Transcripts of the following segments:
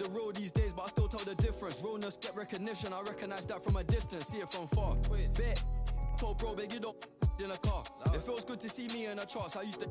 the road these days, but I still tell the difference. Realness get recognition, I recognize that from a distance, see it from far. Bet, told bro, big, you don't in a car. It feels good to see me in the charts, I used to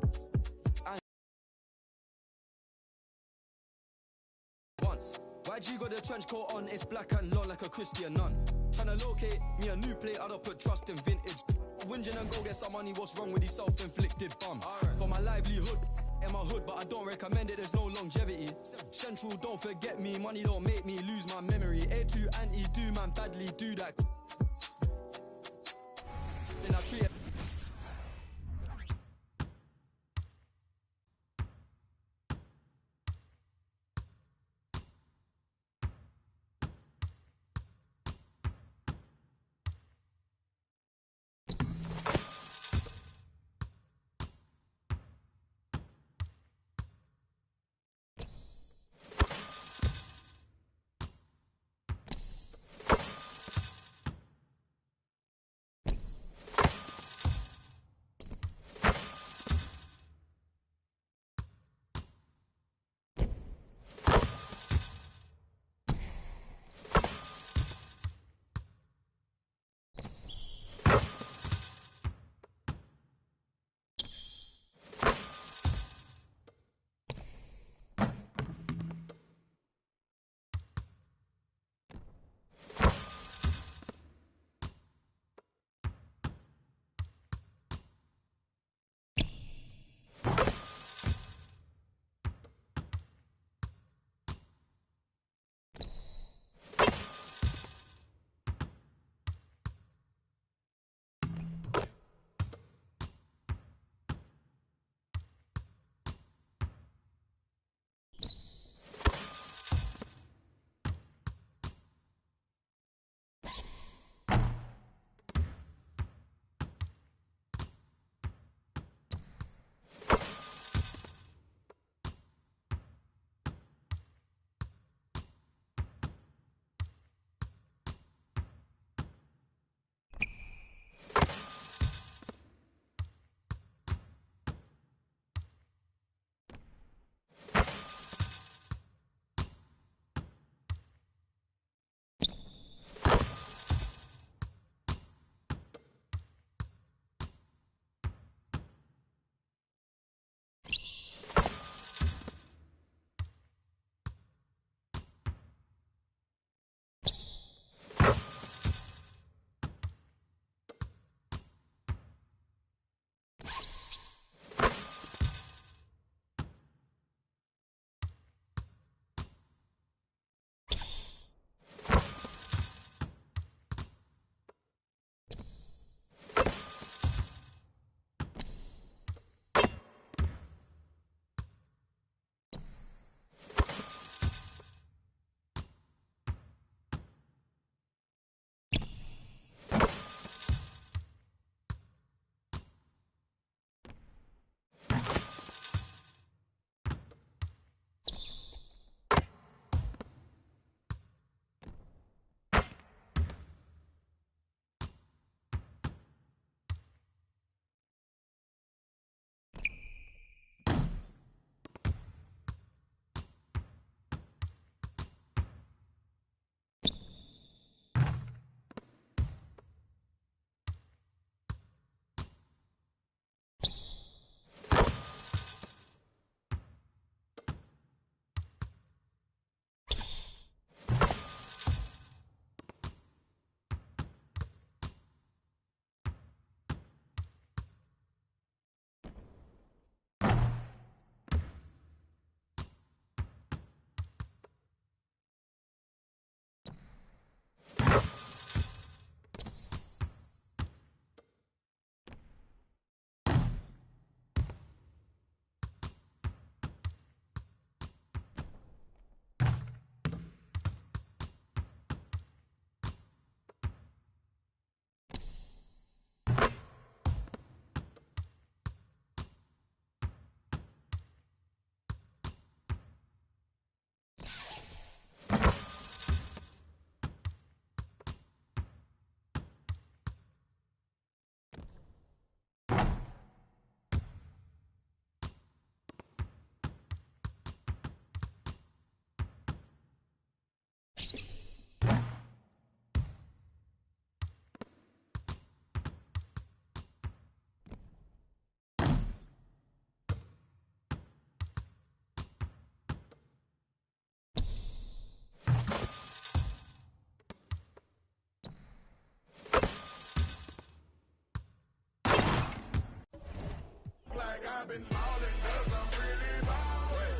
once. YG got the trench coat on, it's black and long like a Christian nun. Tryna locate me a new plate, I don't put trust in vintage. Whinging and go get some money, what's wrong with these self-inflicted bums? For my livelihood, in my hood, but I don't recommend it, there's no longevity. Central, don't forget me, money don't make me lose my memory. A2 anti, do man badly, do that. Then I treat it. I've been ballin' 'cause I'm really ballin'.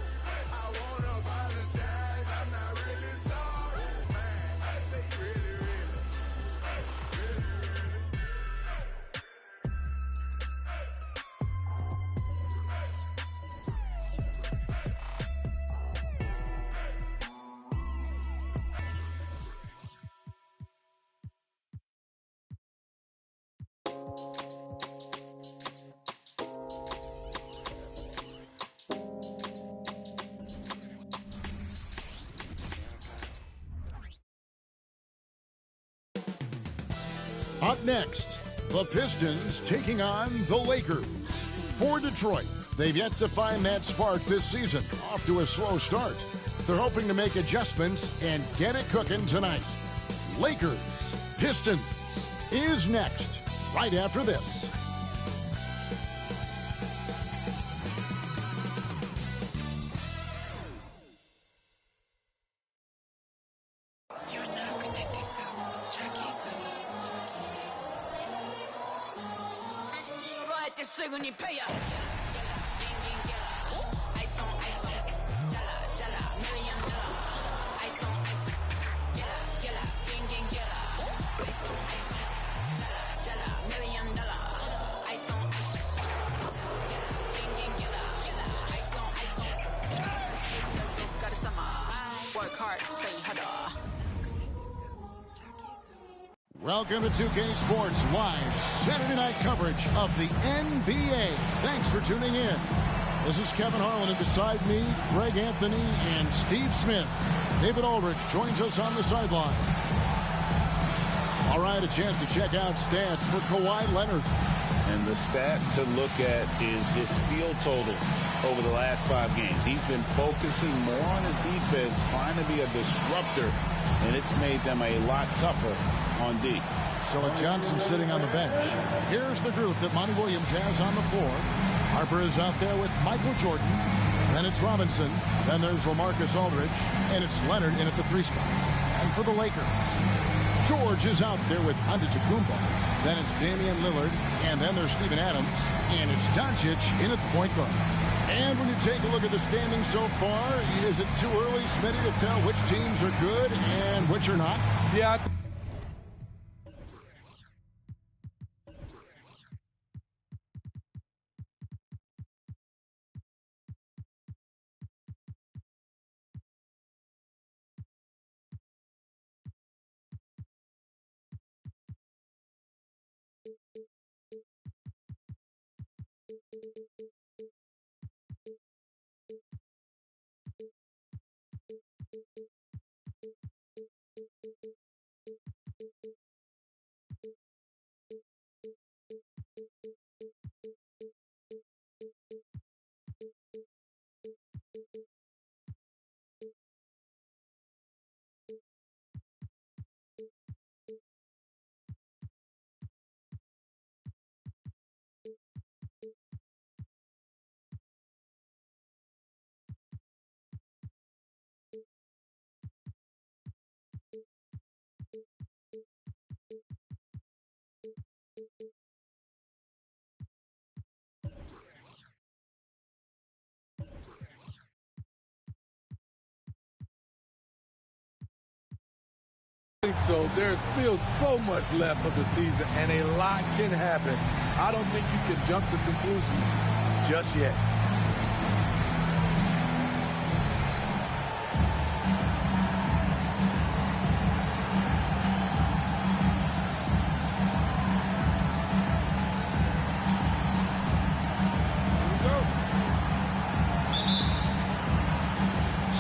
I wanna apologize, I'm not really sorry, man. I say really, really. Up next, the Pistons taking on the Lakers. For Detroit, they've yet to find that spark this season. Off to a slow start. They're hoping to make adjustments and get it cooking tonight. Lakers, Pistons is next, right after this. Welcome to 2K Sports Live Saturday night coverage of the NBA. Thanks for tuning in. This is Kevin Harlan, and beside me, Greg Anthony and Steve Smith. David Aldridge joins us on the sideline. All right, a chance to check out stats for Kawhi Leonard. And the stat to look at is his steal total over the last 5 games. He's been focusing more on his defense, trying to be a disruptor, and it's made them a lot tougher on D. So with Johnson sitting on the bench, here's the group that Monty Williams has on the floor. Harper is out there with Michael Jordan. Then it's Robinson. Then there's LaMarcus Aldridge. And it's Leonard in at the 3 spot. And for the Lakers, George is out there with Antetokounmpo. Then it's Damian Lillard. And then there's Steven Adams. And it's Doncic in at the point guard. And when you take a look at the standings so far, is it too early, Smitty, to tell which teams are good and which are not? Yeah, so there's still so much left of the season, and a lot can happen. I don't think you can jump to conclusions just yet.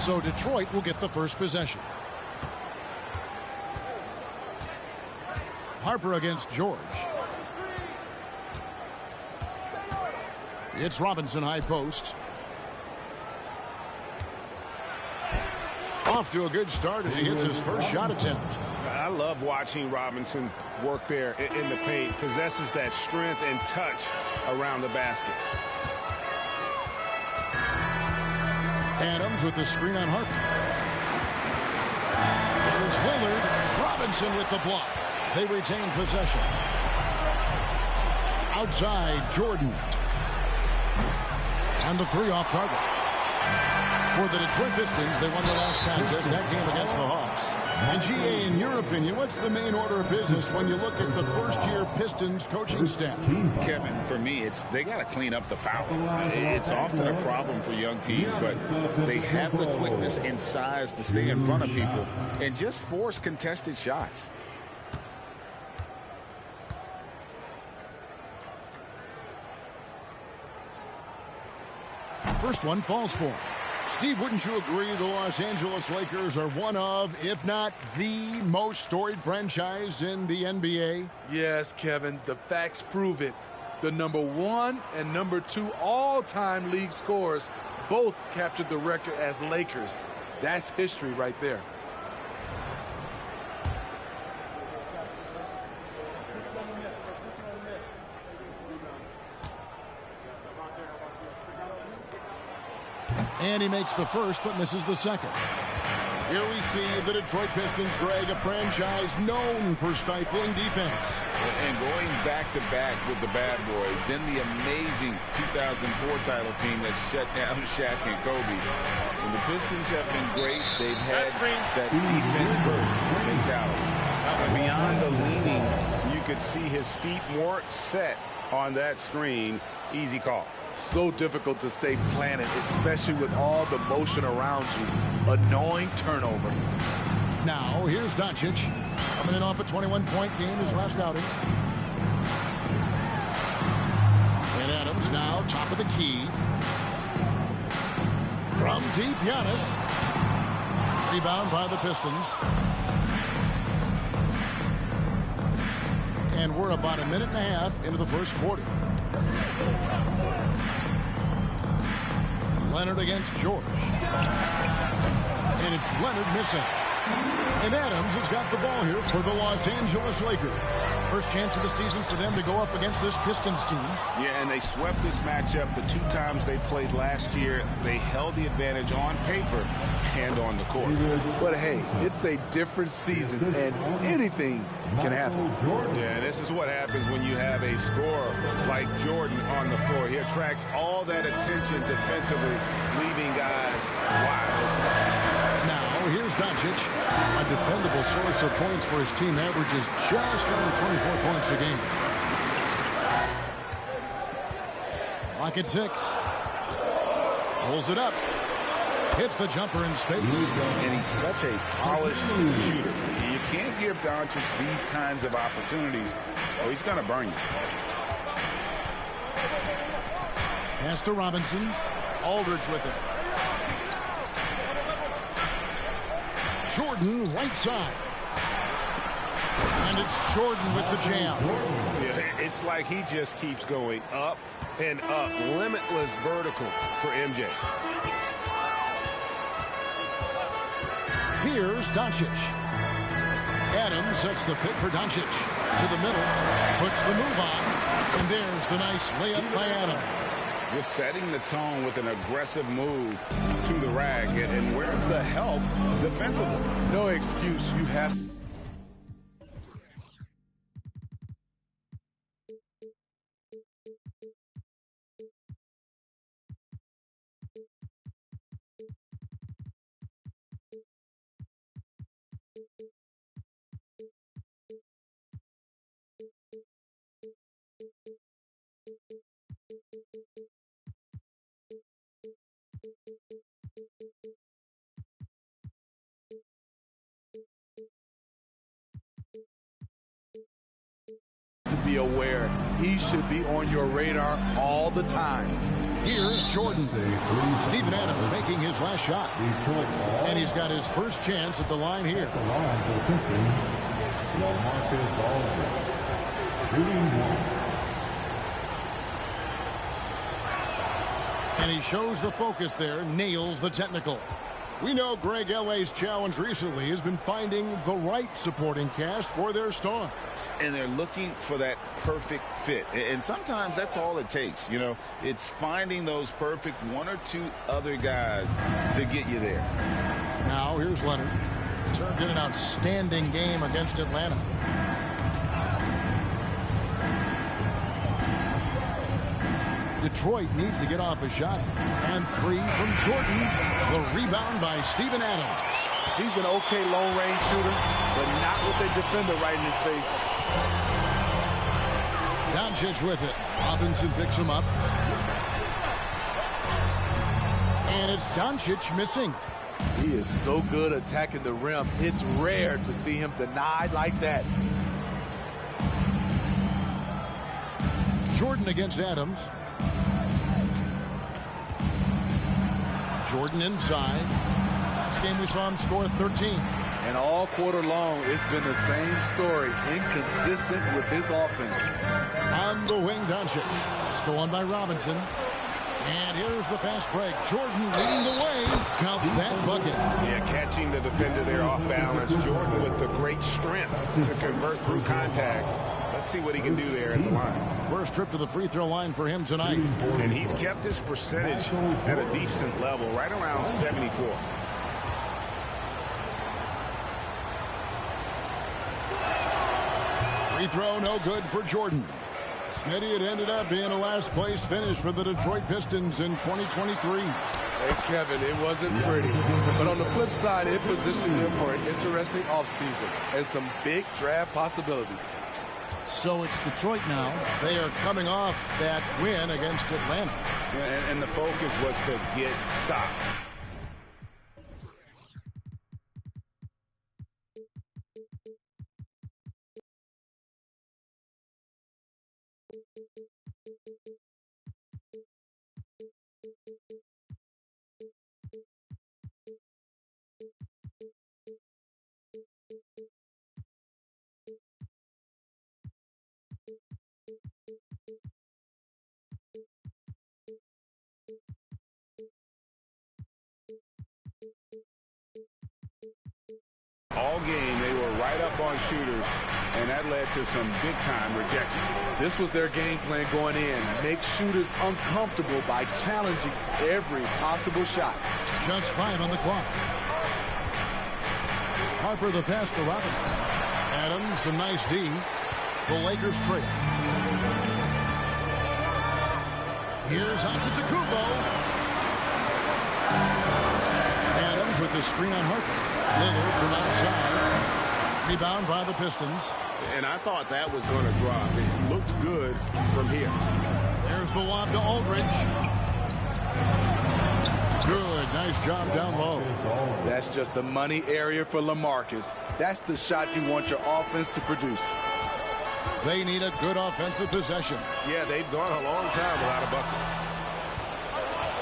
So Detroit will get the first possession. Harper against George. It's Robinson high post. Off to a good start as he hits his first shot attempt. I love watching Robinson work there in the paint. Possesses that strength and touch around the basket. Adams with the screen on Harper. There's Lillard. Robinson with the block. They retain possession. Outside, Jordan. And the three off target. For the Detroit Pistons, they won their last contest, that game against the Hawks. And GA, in your opinion, what's the main order of business when you look at the first-year Pistons coaching staff? Kevin, for me, they got to clean up the foul. It's often a problem for young teams, but they have the quickness and size to stay in front of people and just force contested shots. First one falls for him. Steve, wouldn't you agree the Los Angeles Lakers are one of, if not the most storied franchise in the NBA? Yes, Kevin, the facts prove it. The #1 and #2 all-time league scorers both captured the record as Lakers. That's history right there. And he makes the first, but misses the second. Here we see the Detroit Pistons, Greg, a franchise known for stifling defense. And going back-to-back with the bad boys, then the amazing 2004 title team that shut down Shaq and Kobe. And the Pistons have been great. They've had that defense-first mentality. And beyond the leaning, you could see his feet weren't set on that screen. Easy call. So difficult to stay planted, especially with all the motion around you. Annoying turnover. Now, here's Doncic. Coming in off a 21-point game his last outing. And Adams now top of the key. From deep, Giannis. Rebound by the Pistons. And we're about a minute and a half into the first quarter. Leonard against George. And it's Leonard missing. And Adams has got the ball here for the Los Angeles Lakers. First chance of the season for them to go up against this Pistons team. Yeah, and they swept this matchup the 2 times they played last year. They held the advantage on paper and on the court. But hey, it's a different season, and anything can happen. Yeah, and this is what happens when you have a scorer like Jordan on the floor. He attracts all that attention defensively, leaving guys wide. Now, here's Doncic. A dependable source of points for his team, averages just under 24 points a game. Clock at 6. Pulls it up. Hits the jumper in space. And he's such a polished shooter. You can't give Doncic these kinds of opportunities, or he's going to burn you. Pass to Robinson. Aldridge with it. Jordan right side. And it's Jordan with the jam. Yeah, it's like he just keeps going up and up. Limitless vertical for MJ. Here's Doncic. Adams sets the pick for Doncic. To the middle. Puts the move on. And there's the nice layup by Adams. Just setting the tone with an aggressive move to the rack. And where's the help defensively? No excuse. You have... be aware. He should be on your radar all the time. Here's Jordan. Steven Adams making his last shot. And he's got his first chance at the line here. LaMarcus Aldridge, shooting 1. And he shows the focus there, nails the technical. We know Greg LA's challenge recently has been finding the right supporting cast for their stars. And they're looking for that perfect fit. And sometimes that's all it takes. You know, it's finding those perfect 1 or 2 other guys to get you there. Now here's Leonard. Served in an outstanding game against Atlanta. Detroit needs to get off a shot. And 3 from Jordan. The rebound by Steven Adams. He's an okay long-range shooter, but not with a defender right in his face. Doncic with it. Robinson picks him up. And it's Doncic missing. He is so good attacking the rim. It's rare to see him denied like that. Jordan against Adams. Jordan inside. Last game we saw him score 13. And all quarter long, it's been the same story. Inconsistent with his offense. On the wing, Doncic. Stolen by Robinson. And here's the fast break. Jordan leading the way. Count that bucket. Yeah, catching the defender there off balance. Jordan with the great strength to convert through contact. Let's see what he can do there at the line. First trip to the free throw line for him tonight. And he's kept his percentage at a decent level, right around 74. Free throw no good for Jordan. Smitty, it ended up being a last place finish for the Detroit Pistons in 2023. Hey, Kevin, it wasn't pretty. But on the flip side, it positioned them for an interesting offseason and some big draft possibilities. So it's Detroit now. They are coming off that win against Atlanta. And the focus was to get stops. All game, they were right up on shooters, and that led to some big-time rejections. This was their game plan going in. Make shooters uncomfortable by challenging every possible shot. Just 5 on the clock. Harper the pass to Robinson. Adams, a nice D. The Lakers trail. Here's Antetokounmpo. Adams with the screen on Harper. Lillard from outside. Rebound by the Pistons. And I thought that was going to drop. It looked good from here. There's the lob to Aldridge. Good. Nice job down low. That's just the money area for LaMarcus. That's the shot you want your offense to produce. They need a good offensive possession. Yeah, they've gone a long time without a bucket.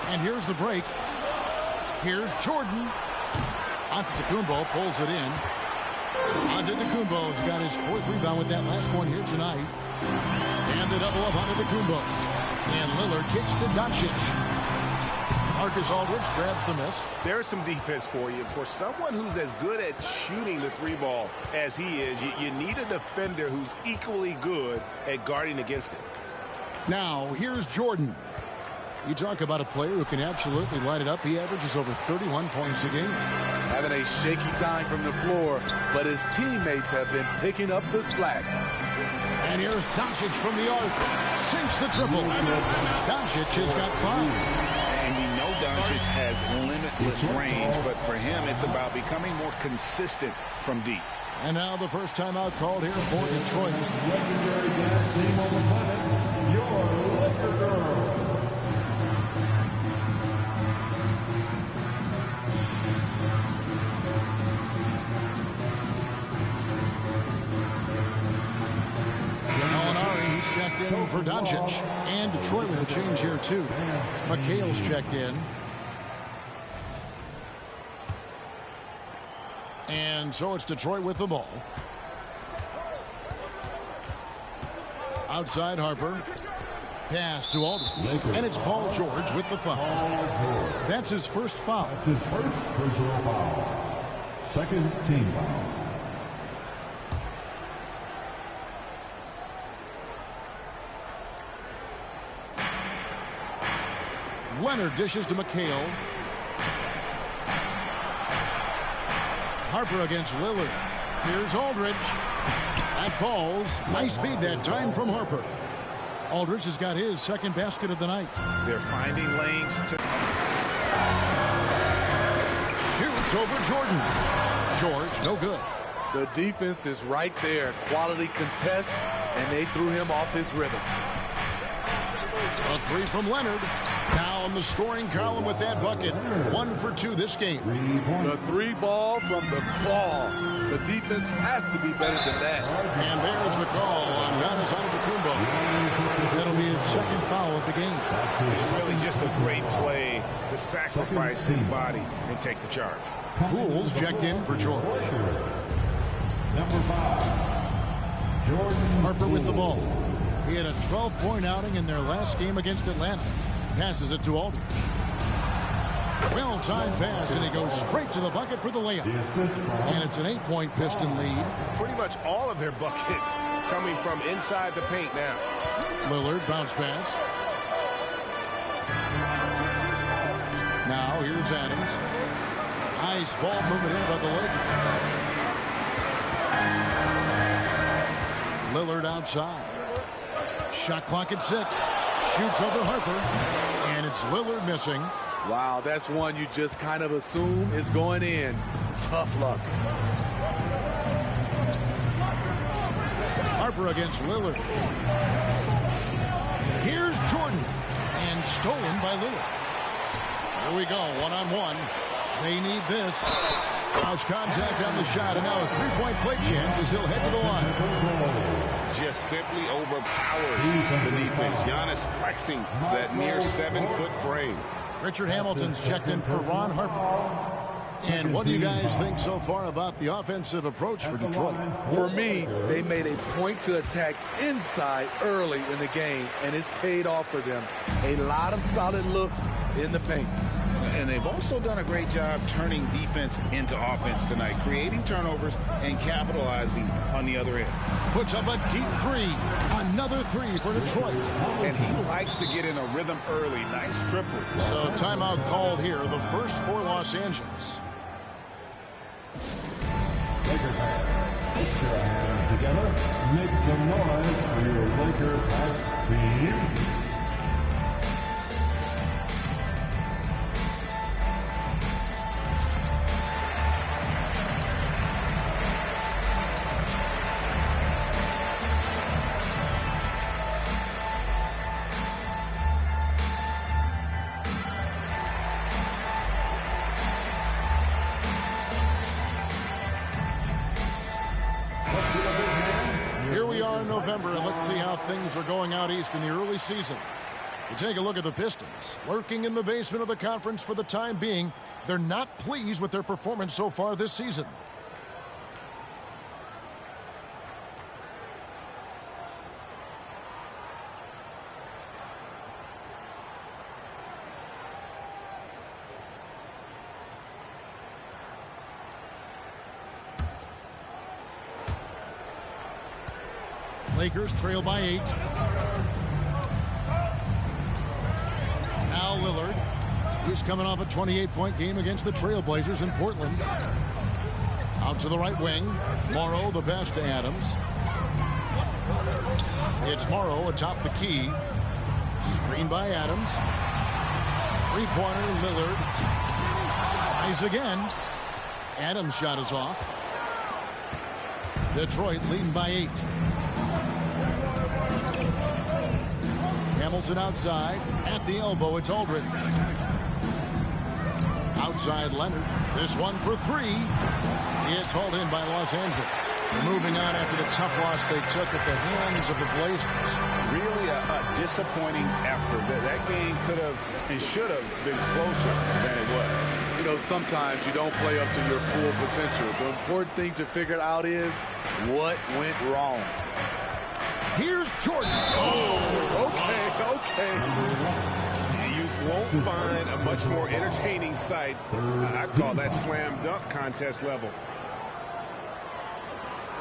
And here's the break. Here's Jordan. Antetokounmpo pulls it in. Antetokounmpo's got his 4th rebound with that last one here tonight. And the double up on Antetokounmpo. And Lillard kicks to Doncic. LaMarcus Aldridge grabs the miss. There's some defense for you. For someone who's as good at shooting the 3 ball as he is, you need a defender who's equally good at guarding against it. Now, here's Jordan. You talk about a player who can absolutely light it up. He averages over 31 points a game. Having a shaky time from the floor, but his teammates have been picking up the slack. And here's Doncic from the arc. Sinks the triple. Doncic has got 5. And we know Doncic has limitless range, but for him, it's about becoming more consistent from deep. And now the first timeout called here for Detroit. Legendary dance team on the planet, your Laker girl. Checked in for Doncic. And Detroit with a change here, too. McHale's checked in. And so it's Detroit with the ball. Outside Harper. Pass to Aldridge. And it's Paul George with the foul. That's his first foul. That's his first personal foul. Second team foul. Leonard dishes to McHale. Harper against Lillard. Here's Aldridge. That falls. Nice speed that time from Harper. Aldridge has got his second basket of the night. They're finding lanes to... Shoots over Jordan. George, no good. The defense is right there. Quality contest, and they threw him off his rhythm. A three from Leonard. Now in the scoring column with that bucket. 1 for 2 this game. The 3-ball from the claw. The defense has to be better than that. And there's the call on Giannis Antetokounmpo. That'll be his second foul of the game. It's really just a great play to sacrifice his body and take the charge. Pools checked in for George. Number 5, Jordan Harper with the ball. He had a 12-point outing in their last game against Atlanta. Passes it to Aldridge. Well-timed pass, and he goes straight to the bucket for the layup. And it's an 8-point Piston lead. Pretty much all of their buckets coming from inside the paint now. Lillard bounce pass. Now here's Adams. Nice ball movement here by the Lakers. Lillard outside. Shot clock at 6. Shoots over Harper. And it's Lillard missing. Wow, that's one you just kind of assume is going in. Tough luck. Harper against Lillard. Here's Jordan. And stolen by Lillard. Here we go, one-on-one. They need this. Cross contact on the shot, and now a 3-point play chance as he'll head to the line. Just simply overpowers the defense. Giannis flexing that near 7-foot frame. Richard Hamilton's checked in for Ron Harper. And what do you guys think so far about the offensive approach for Detroit? For me, they made a point to attack inside early in the game, and it's paid off for them. A lot of solid looks in the paint. And they've also done a great job turning defense into offense tonight, creating turnovers and capitalizing on the other end. Puts up a deep 3. Another 3 for Detroit. And he likes to get in a rhythm early. Nice triple. So timeout called here, the first for Los Angeles. Lakers fans, put your hands together. Make some noise for your Lakers team. November, and let's see how things are going out east in the early season. You take a look at the Pistons, lurking in the basement of the conference for the time being. They're not pleased with their performance so far this season. Lakers trail by 8. Now Lillard. He's coming off a 28-point game against the Trailblazers in Portland. Out to the right wing. Morrow the pass to Adams. It's Morrow atop the key. Screen by Adams. 3-pointer Lillard. Tries again. Adams' shot is off. Detroit leading by 8. Hamilton outside. At the elbow, it's Aldridge. Outside Leonard. This one for 3. It's hauled in by Los Angeles. Moving on after the tough loss they took at the hands of the Blazers. Really a disappointing effort. That game could have and should have been closer than it was. You know, sometimes you don't play up to your full potential. The important thing to figure out is what went wrong. Here's Jordan. Oh, okay. You won't find a much more entertaining sight. I'd call that slam dunk contest level.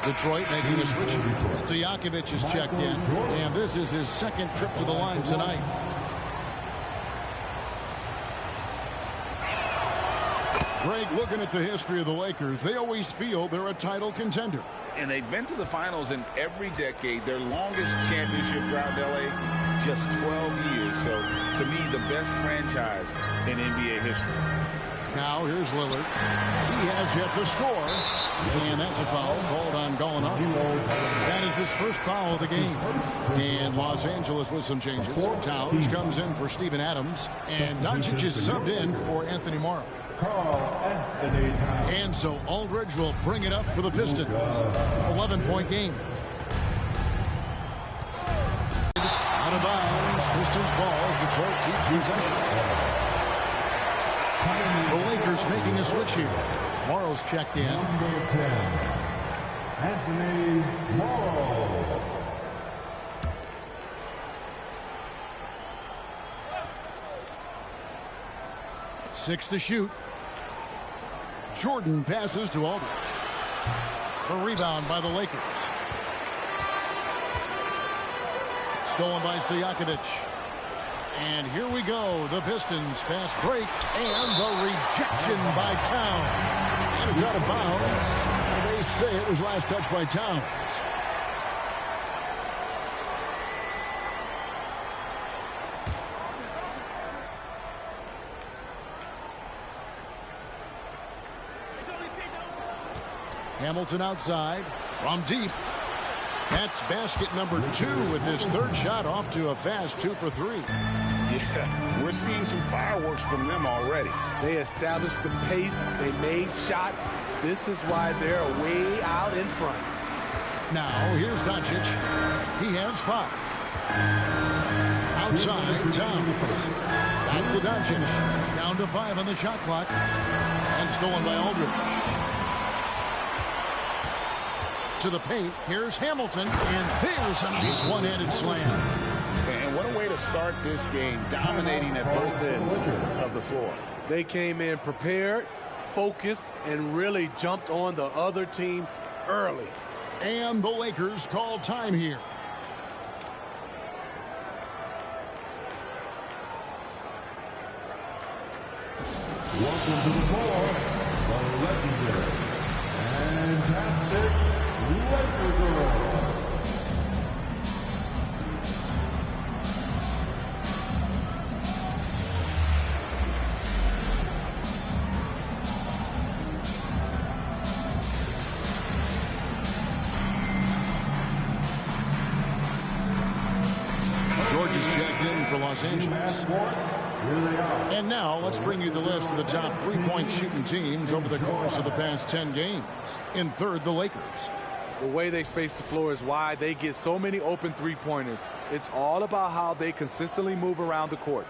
Detroit making a switch. Stojakovic is checked in, and this is his second trip to the line tonight. Greg, looking at the history of the Lakers, they always feel they're a title contender. And they've been to the finals in every decade. Their longest championship drought in L.A., just 12 years. So, to me, the best franchise in NBA history. Now, here's Lillard. He has yet to score. And that's a foul called on Gallinari. That is his first foul of the game. And Los Angeles with some changes. Towns comes in for Steven Adams. And Doncic is subbed in for Anthony Morrow. And so Aldridge will bring it up for the Pistons. 11-point game. Out of bounds. Pistons ball. Detroit keeps possession. The Lakers making a switch here. Morrow's checked in. Number 10, Anthony Morrow. Six to shoot. Jordan passes to Aldridge. A rebound by the Lakers. Stolen by Stojakovic. And here we go. The Pistons fast break and the rejection by Towns. And it's out of bounds. They say it was last touched by Towns. Hamilton outside from deep. That's basket number 2 with his third shot off to a fast 2 for 3. Yeah, we're seeing some fireworks from them already. They established the pace. They made shots. This is why they're way out in front. Now, here's Doncic. He has 5. Outside, Towns. Back to Doncic. Down to 5 on the shot clock. And stolen by Aldridge. To the paint, here's Hamilton, and there's a nice one-handed slam. And what a way to start this game, dominating at both ends of the floor. They came in prepared, focused, and really jumped on the other team early. And the Lakers call time here. Welcome to the floor, the legendary, fantastic Laker girl. George is checked in for Los Angeles. And now let's bring you the list of the top three-point shooting teams over the course of the past 10 games. In third, the Lakers. The way they space the floor is why they get so many open three-pointers. It's all about how they consistently move around the court.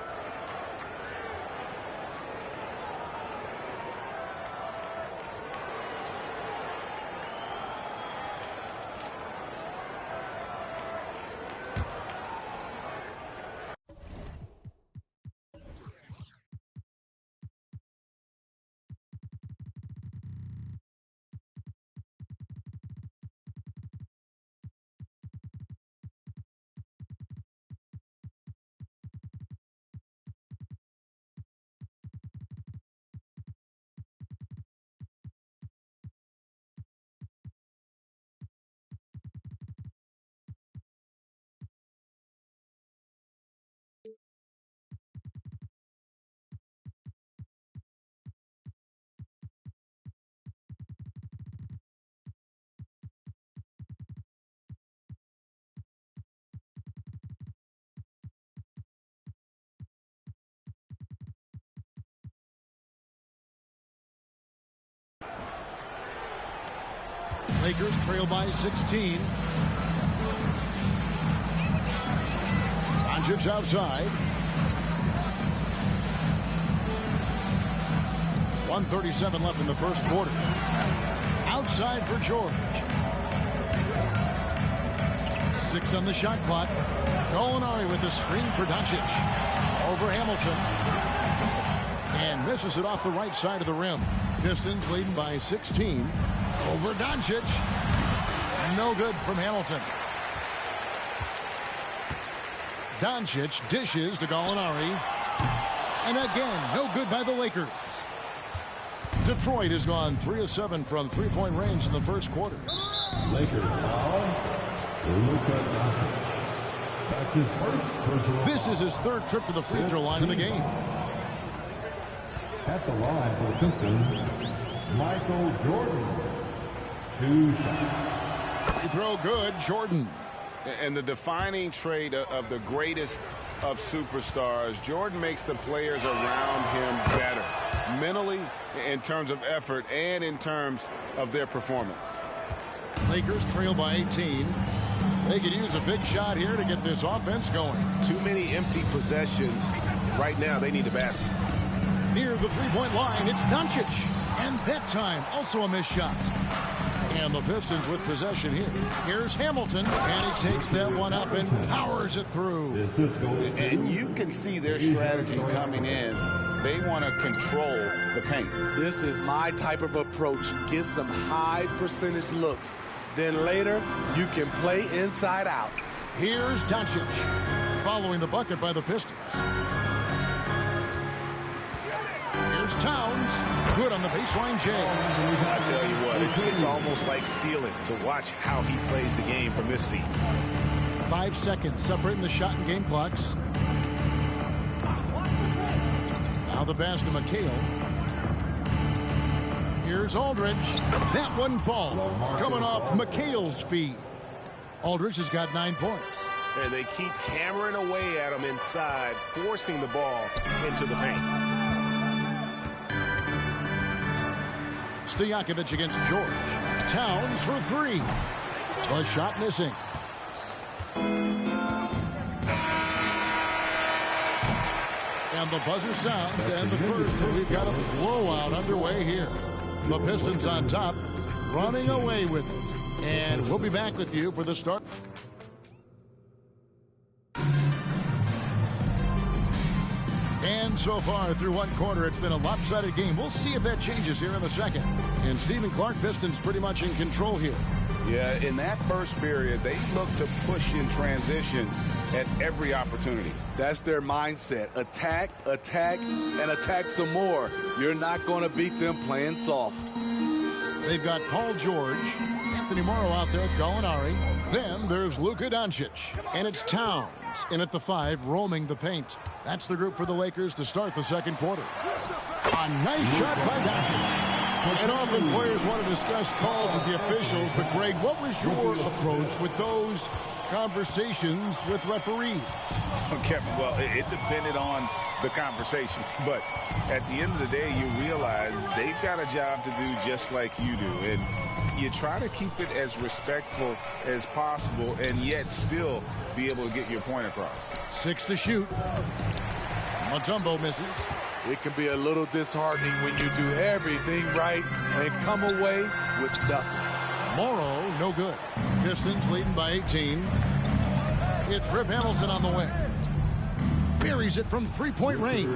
Lakers trail by 16. Doncic outside. 1:37 left in the first quarter. Outside for George. 6 on the shot clock. Gallinari with the screen for Doncic. Over Hamilton. And misses it off the right side of the rim. Pistons leading by 16. Over Doncic. No good from Hamilton. Doncic dishes to Gallinari. And again, no good by the Lakers. Detroit has gone 3 of 7 from three-point range in the first quarter. Lakers foul. Luka Doncic. That's his first personal. This is his third trip to the free throw line in the game. At the line for the Pistons, Michael Jordan. 2 shots. Free throw good, Jordan. And the defining trait of the greatest of superstars, Jordan makes the players around him better, mentally, in terms of effort, and in terms of their performance. Lakers trail by 18. They could use a big shot here to get this offense going. Too many empty possessions. Right now, they need a basket. Near the three-point line, it's Doncic. And that time, also a missed shot. And the Pistons with possession here. Here's Hamilton, and he takes that one up and powers it through. And you can see their strategy coming in. They want to control the paint. This is my type of approach. Get some high percentage looks. Then later, you can play inside out. Here's Doncic, following the bucket by the Pistons. Here's Towns, good on the baseline jam. I tell you what, it's almost like stealing to watch how he plays the game from this seat. 5 seconds separating the shot and game clocks. Now the pass to McHale. Here's Aldridge. That one falls. Coming off McHale's feet. Aldridge has got 9 points. And they keep hammering away at him inside, forcing the ball into the paint. Stojakovic against George. Towns for 3. A shot missing. And the buzzer sounds to end the first. We've got a blowout underway here. The Pistons on top, running away with it. And we'll be back with you for the start. And so far through one quarter, it's been a lopsided game. We'll see if that changes here in the second. And Stephen Clark, Pistons pretty much in control here. Yeah, in that first period, they look to push in transition at every opportunity. That's their mindset. Attack, attack, and attack some more. You're not going to beat them playing soft. They've got Paul George, Anthony Morrow out there with Gallinari. Then there's Luka Doncic. And it's Towns in at the 5, roaming the paint. That's the group for the Lakers to start the second quarter. A nice shot by Doncic. And often players want to discuss calls with the officials, but Greg, what was your approach with those conversations with referees? Kevin, well, it depended on the conversation. But at the end of the day, you realize they've got a job to do just like you do. And you try to keep it as respectful as possible and yet still be able to get your point across. 6 to shoot. Mutombo misses. It can be a little disheartening when you do everything right and come away with nothing. Morrow, no good. Pistons leading by 18. It's Rip Hamilton on the wing. Buries it from three-point range.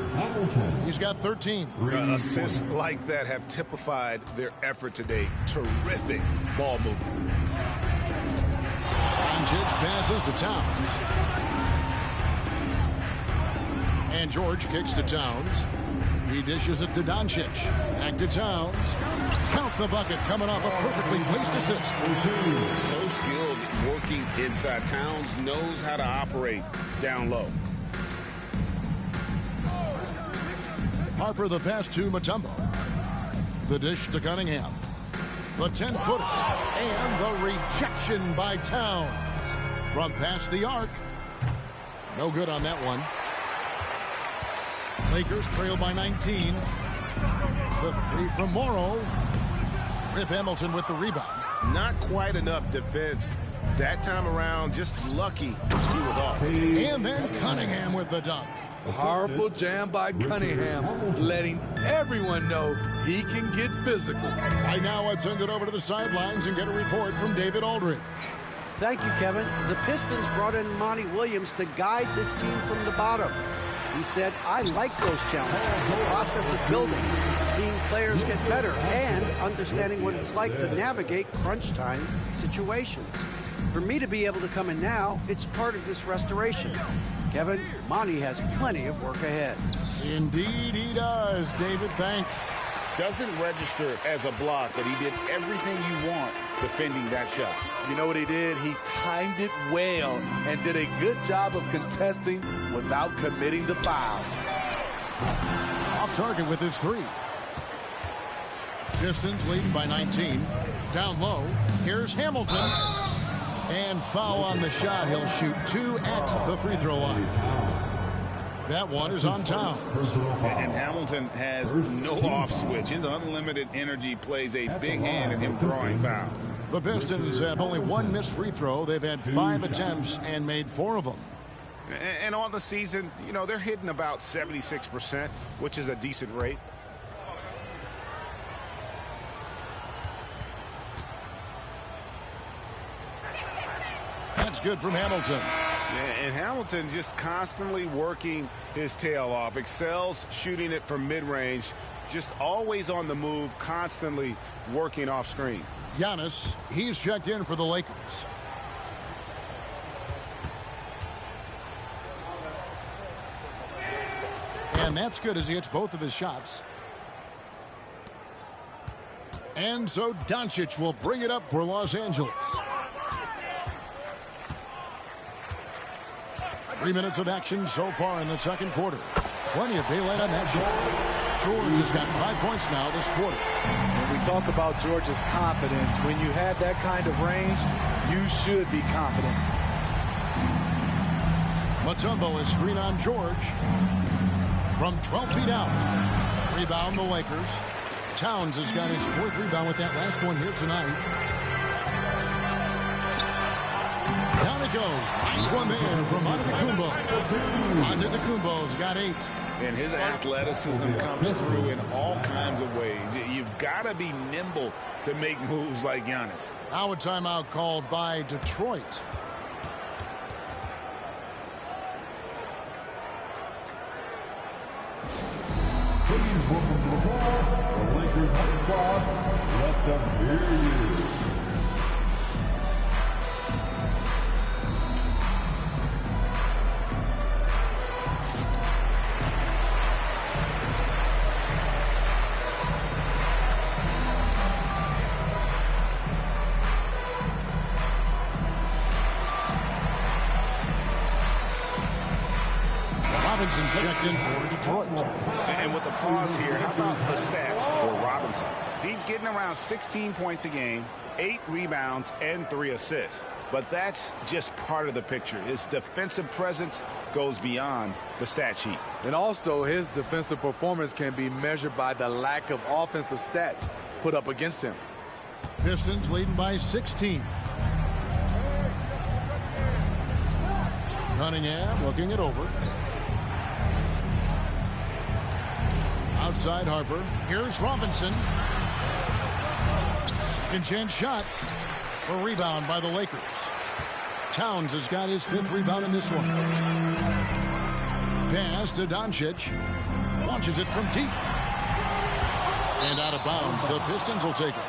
He's got 13. Assists like that have typified their effort today. Terrific ball movement. Doncic passes to Towns. And George kicks to Towns. He dishes it to Doncic. Back to Towns. Count the bucket, coming off a perfectly placed assist. So skilled working inside. Towns knows how to operate down low. Harper the pass to Mutombo. The dish to Cunningham. The 10-footer. And the rejection by Towns. From past the arc. No good on that one. Lakers trail by 19. The 3 from Morrow. Rip Hamilton with the rebound. Not quite enough defense that time around. Just lucky he was off. And then Cunningham with the dunk. Powerful jam by Cunningham, letting everyone know he can get physical. Right now, let's send it over to the sidelines and get a report from David Aldridge. Thank you, Kevin. The Pistons brought in Monty Williams to guide this team from the bottom. He said, I like those challenges, the process of building, seeing players get better, and understanding what it's like to navigate crunch time situations. For me to be able to come in now, it's part of this restoration. Kevin, Monty has plenty of work ahead. Indeed he does, David. Thanks. Doesn't register as a block, but he did everything you want defending that shot. You know what he did? He timed it well and did a good job of contesting without committing the foul. Off target with his three. Pistons leading by 19. Down low. Here's Hamilton. And foul on the shot. He'll shoot 2 at the free throw line. That one is on Towns. And Hamilton has no off switch. His unlimited energy plays a big hand in him drawing fouls. The Pistons have only 1 missed free throw. They've had 5 attempts and made 4 of them. And on the season, you know, they're hitting about 76%, which is a decent rate. That's good from Hamilton. Yeah, and Hamilton just constantly working his tail off. Excels shooting it from mid-range. Just always on the move, constantly working off screen. Giannis, he's checked in for the Lakers. And that's good as he hits both of his shots. And so Doncic will bring it up for Los Angeles. 3 minutes of action so far in the second quarter. Plenty of daylight on that shot. George has got 5 points now this quarter. When we talk about George's confidence, when you have that kind of range, you should be confident. Mutombo is screen on George. From 12 feet out. Rebound the Lakers. Towns has got his 4th rebound with that last one here tonight. Down it goes. Nice one there from Antetokounmpo. Antetokounmpo's got 8. And his athleticism comes through in all kinds of ways. You've got to be nimble to make moves like Giannis. Now a timeout called by Detroit. Please welcome to the ball, the Lakers home squad. Let them hear you. Robinson's checked in for Detroit. And with the pause here, how about the stats for Robinson? He's getting around 16 points a game, 8 rebounds, and 3 assists. But that's just part of the picture. His defensive presence goes beyond the stat sheet. And also, his defensive performance can be measured by the lack of offensive stats put up against him. Pistons leading by 16. Cunningham looking it over. Outside Harper. Here's Robinson. Second chance shot. A rebound by the Lakers. Towns has got his 5th rebound in this one. Pass to Doncic. Launches it from deep. And out of bounds. The Pistons will take it.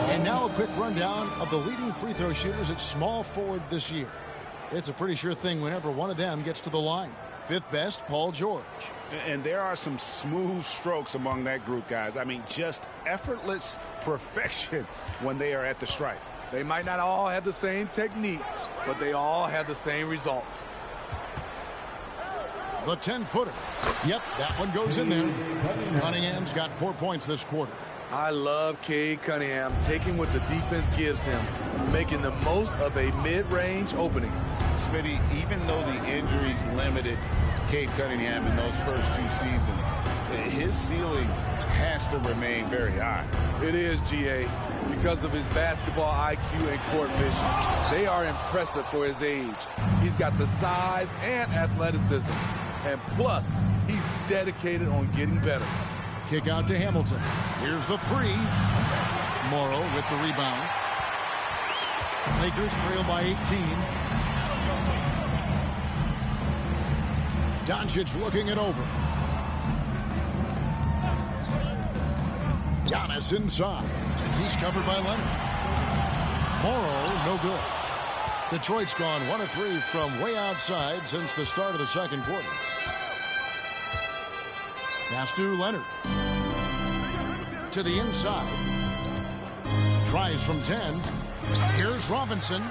And now a quick rundown of the leading free throw shooters at small forward this year. It's a pretty sure thing whenever one of them gets to the line. 5th best, Paul George. And there are some smooth strokes among that group, guys. I mean, just effortless perfection when they are at the stripe. They might not all have the same technique, but they all have the same results. The 10-footer. Yep, that one goes in there. Cunningham's got 4 points this quarter. I love Cade Cunningham taking what the defense gives him, making the most of a mid-range opening. Smitty, even though the injuries limited Cade Cunningham in those first 2 seasons, his ceiling has to remain very high. It is, GA, because of his basketball IQ and court vision. They are impressive for his age. He's got the size and athleticism, and plus, he's dedicated on getting better. Kick out to Hamilton. Here's the 3. Morrow with the rebound. Lakers trail by 18. Doncic looking it over. Giannis inside. He's covered by Leonard. Morrow, no good. Detroit's gone 1 of 3 from way outside since the start of the second quarter. Pass to Leonard. to the inside. Tries from 10. Here's Robinson.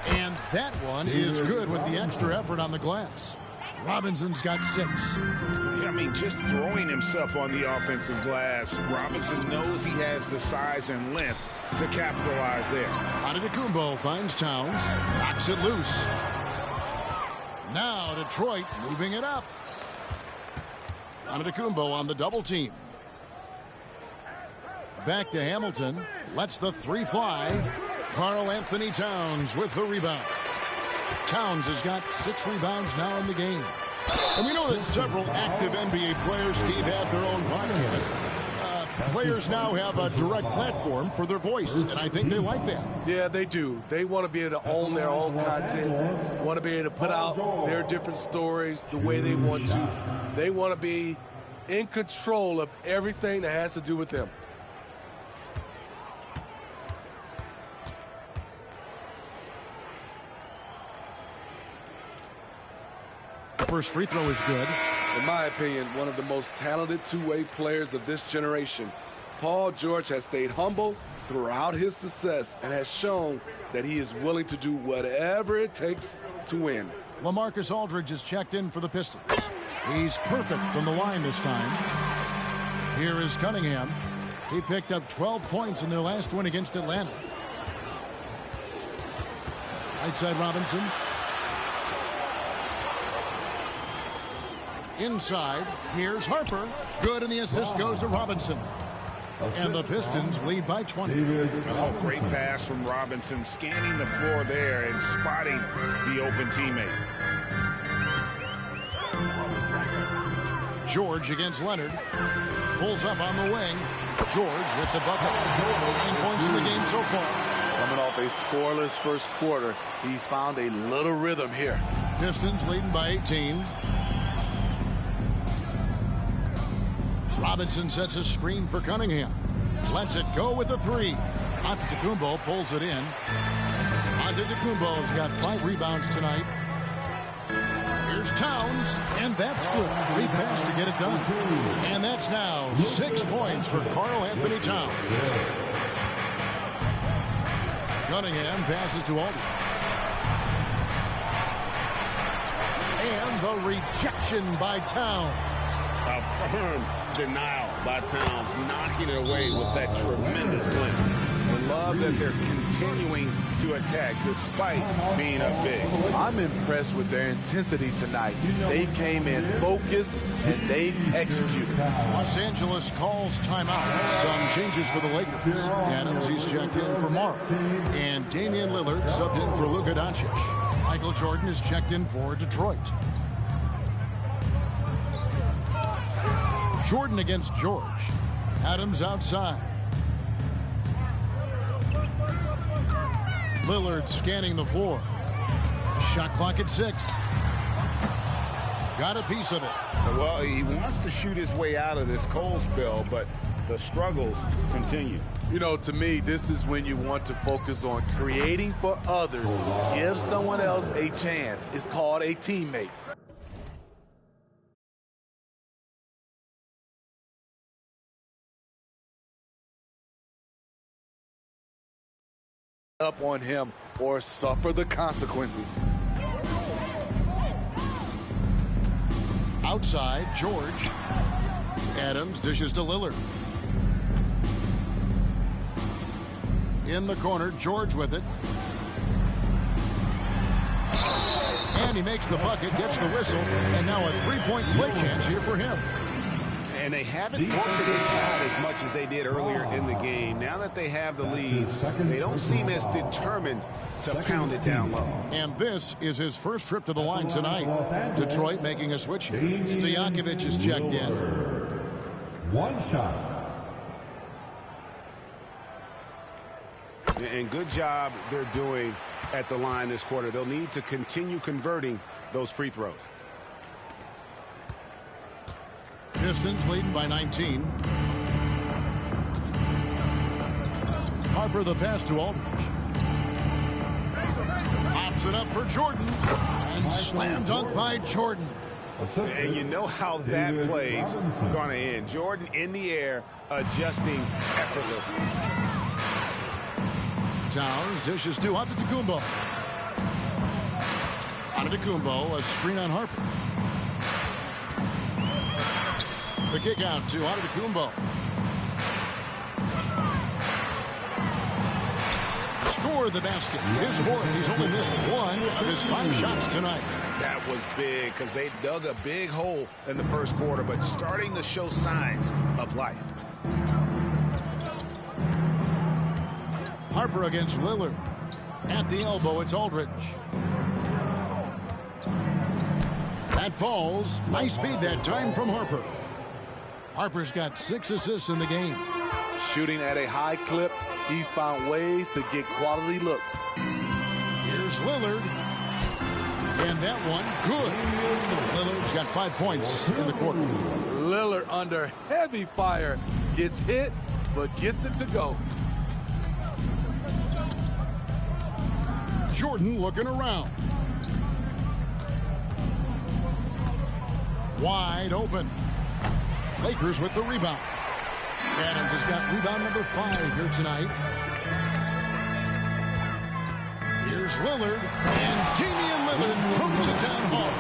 And that one is good with the extra effort on the glass. Robinson's got 6. I mean, just throwing himself on the offensive glass, Robinson knows he has the size and length to capitalize there. Antetokounmpo finds Towns, knocks it loose. Now Detroit moving it up. Antetokounmpo on the double team. Back to Hamilton, lets the 3 fly. Karl Anthony Towns with the rebound. Towns has got 6 rebounds now in the game. And we know that several active NBA players, Steve, have their own podcasts. Players now have a direct platform for their voice, and I think they like that. Yeah, they do. They want to be able to own their own content, want to be able to put out their different stories the way they want to. They want to be in control of everything that has to do with them. First free throw is good. In my opinion, one of the most talented two-way players of this generation. Paul George has stayed humble throughout his success and has shown that he is willing to do whatever it takes to win. LaMarcus Aldridge is checked in for the Pistons. He's perfect from the line this time. Here is Cunningham. He picked up 12 points in their last win against Atlanta. Right side Robinson. Inside, here's Harper. Good, and the assist goes to Robinson. And the Pistons lead by 20. Oh, great pass from Robinson, scanning the floor there and spotting the open teammate. George against Leonard. Pulls up on the wing. George with the bucket. 9 points in the game so far. Coming off a scoreless first quarter, he's found a little rhythm here. Pistons leading by 18. Robinson sets a screen for Cunningham. Lets it go with a 3. Antetokounmpo pulls it in. Antetokounmpo's got 5 rebounds tonight. Here's Towns, and that's good. Lead pass to get it done. And that's now 6 points for Karl Anthony Towns. Cunningham passes to Aldridge. And the rejection by Towns. A firm denial by Towns, knocking it away with that tremendous length. I love that they're continuing to attack despite being up big. I'm impressed with their intensity tonight. They came in focused and they executed. Los Angeles calls timeout. Some changes for the Lakers. Adams, he's checked in for Morrow. And Damian Lillard subbed in for Luka Doncic. Michael Jordan is checked in for Detroit. Jordan against George. Adams outside. Lillard scanning the floor. Shot clock at 6. Got a piece of it. Well, he wants to shoot his way out of this cold spell, but the struggles continue. You know, to me, this is when you want to focus on creating for others. Give someone else a chance. It's called a teammate. Up on him or suffer the consequences. Outside, George. Adams dishes to Lillard. In the corner, George with it. And he makes the bucket, gets the whistle, and now a three-point play chance here for him. And they haven't worked it inside as much as they did earlier in the game. Now that they have the lead, they don't seem as determined to pound it down low. And this is his first trip to the line tonight. Detroit making a switch here. Stojakovic is checked in. One shot. And good job they're doing at the line this quarter. They'll need to continue converting those free throws. Pistons leading by 19. Harper the pass to Aldridge. Pops it up for Jordan. And slam dunk by Jordan. And you know how that play's going to end. Jordan in the air, adjusting effortlessly. Towns dishes to Antetokounmpo. Antetokounmpo, a screen on Harper. The kick out to Antetokounmpo. Score the basket. His fourth. He's only missed one of his 5 shots tonight. That was big because they dug a big hole in the first quarter, but starting to show signs of life. Harper against Lillard. At the elbow, it's Aldridge. That falls. Nice feed that time from Harper. Harper's got 6 assists in the game. Shooting at a high clip, he's found ways to get quality looks. Here's Lillard. And that one, good. Lillard's got 5 points in the quarter. Lillard under heavy fire. Gets hit, but gets it to go. Jordan looking around. Wide open. Lakers with the rebound. Adams has got rebound number 5 here tonight. Here's Lillard, and Damian Lillard throws it down hard.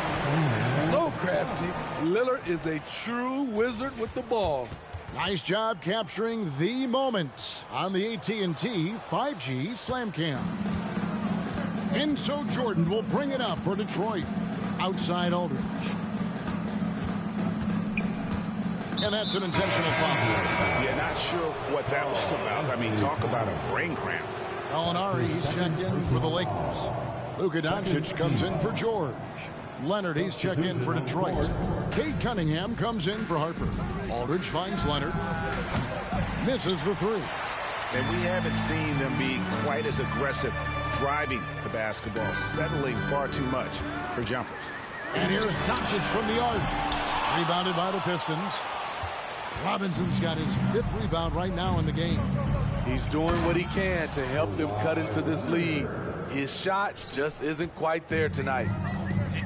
So crafty. Lillard is a true wizard with the ball. Nice job capturing the moments on the AT&T 5G Slam Cam. And so Jordan will bring it up for Detroit. Outside Aldridge. And that's an intentional foul. Yeah, not sure what that was about. I mean, talk about a brain cramp. Gallinari, he's checked in for the Lakers. Luka Doncic comes in for George. Leonard, he's checked in for Detroit. Cade Cunningham comes in for Harper. Aldridge finds Leonard. Misses the 3. And we haven't seen them be quite as aggressive driving the basketball, settling far too much for jumpers. And here's Doncic from the arc. Rebounded by the Pistons. Robinson's got his 5th rebound right now in the game. He's doing what he can to help them cut into this lead. His shot just isn't quite there tonight.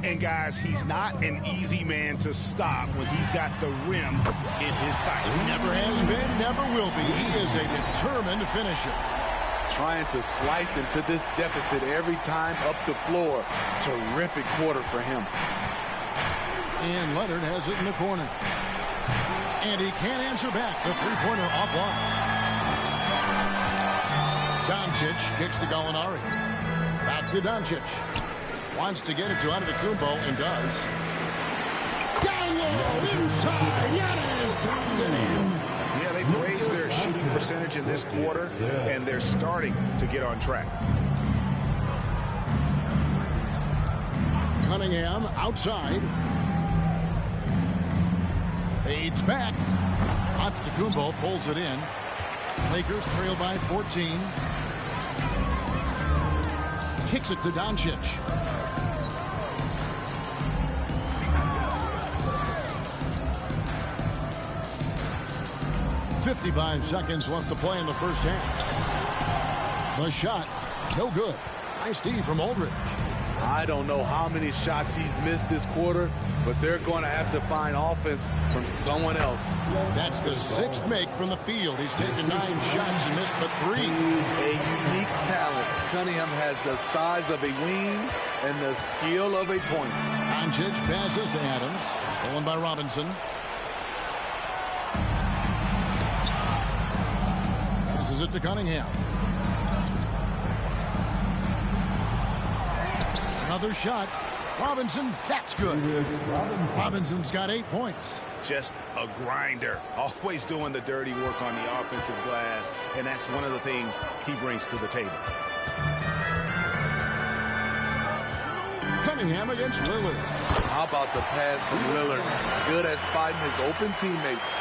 And guys, he's not an easy man to stop when he's got the rim in his sights. Never has been, never will be. He is a determined finisher. Trying to slice into this deficit every time up the floor. Terrific quarter for him. And Leonard has it in the corner. And he can't answer back. The 3-pointer offline. Doncic kicks to Gallinari. Back to Doncic. Wants to get it to Antetokounmpo and does. Down low, inside. Giannis drops it in. Yeah, they've raised their shooting percentage in this quarter, and they're starting to get on track. Cunningham outside. Fades back. Antetokounmpo pulls it in. Lakers trail by 14. Kicks it to Doncic. .55 seconds left to play in the first half. The shot, no good. Nice D from Aldridge. I don't know how many shots he's missed this quarter, but they're going to have to find offense from someone else. That's the 6th make from the field. He's taken 9 shots and missed but 3. A unique talent. Cunningham has the size of a wing and the skill of a point. Doncic passes to Adams. Stolen by Robinson. Passes it to Cunningham. Another shot. Robinson, that's good. Robinson's got 8 points. Just a grinder. Always doing the dirty work on the offensive glass, and that's one of the things he brings to the table. Cunningham against Lillard. How about the pass from Lillard? Good at spotting his open teammates.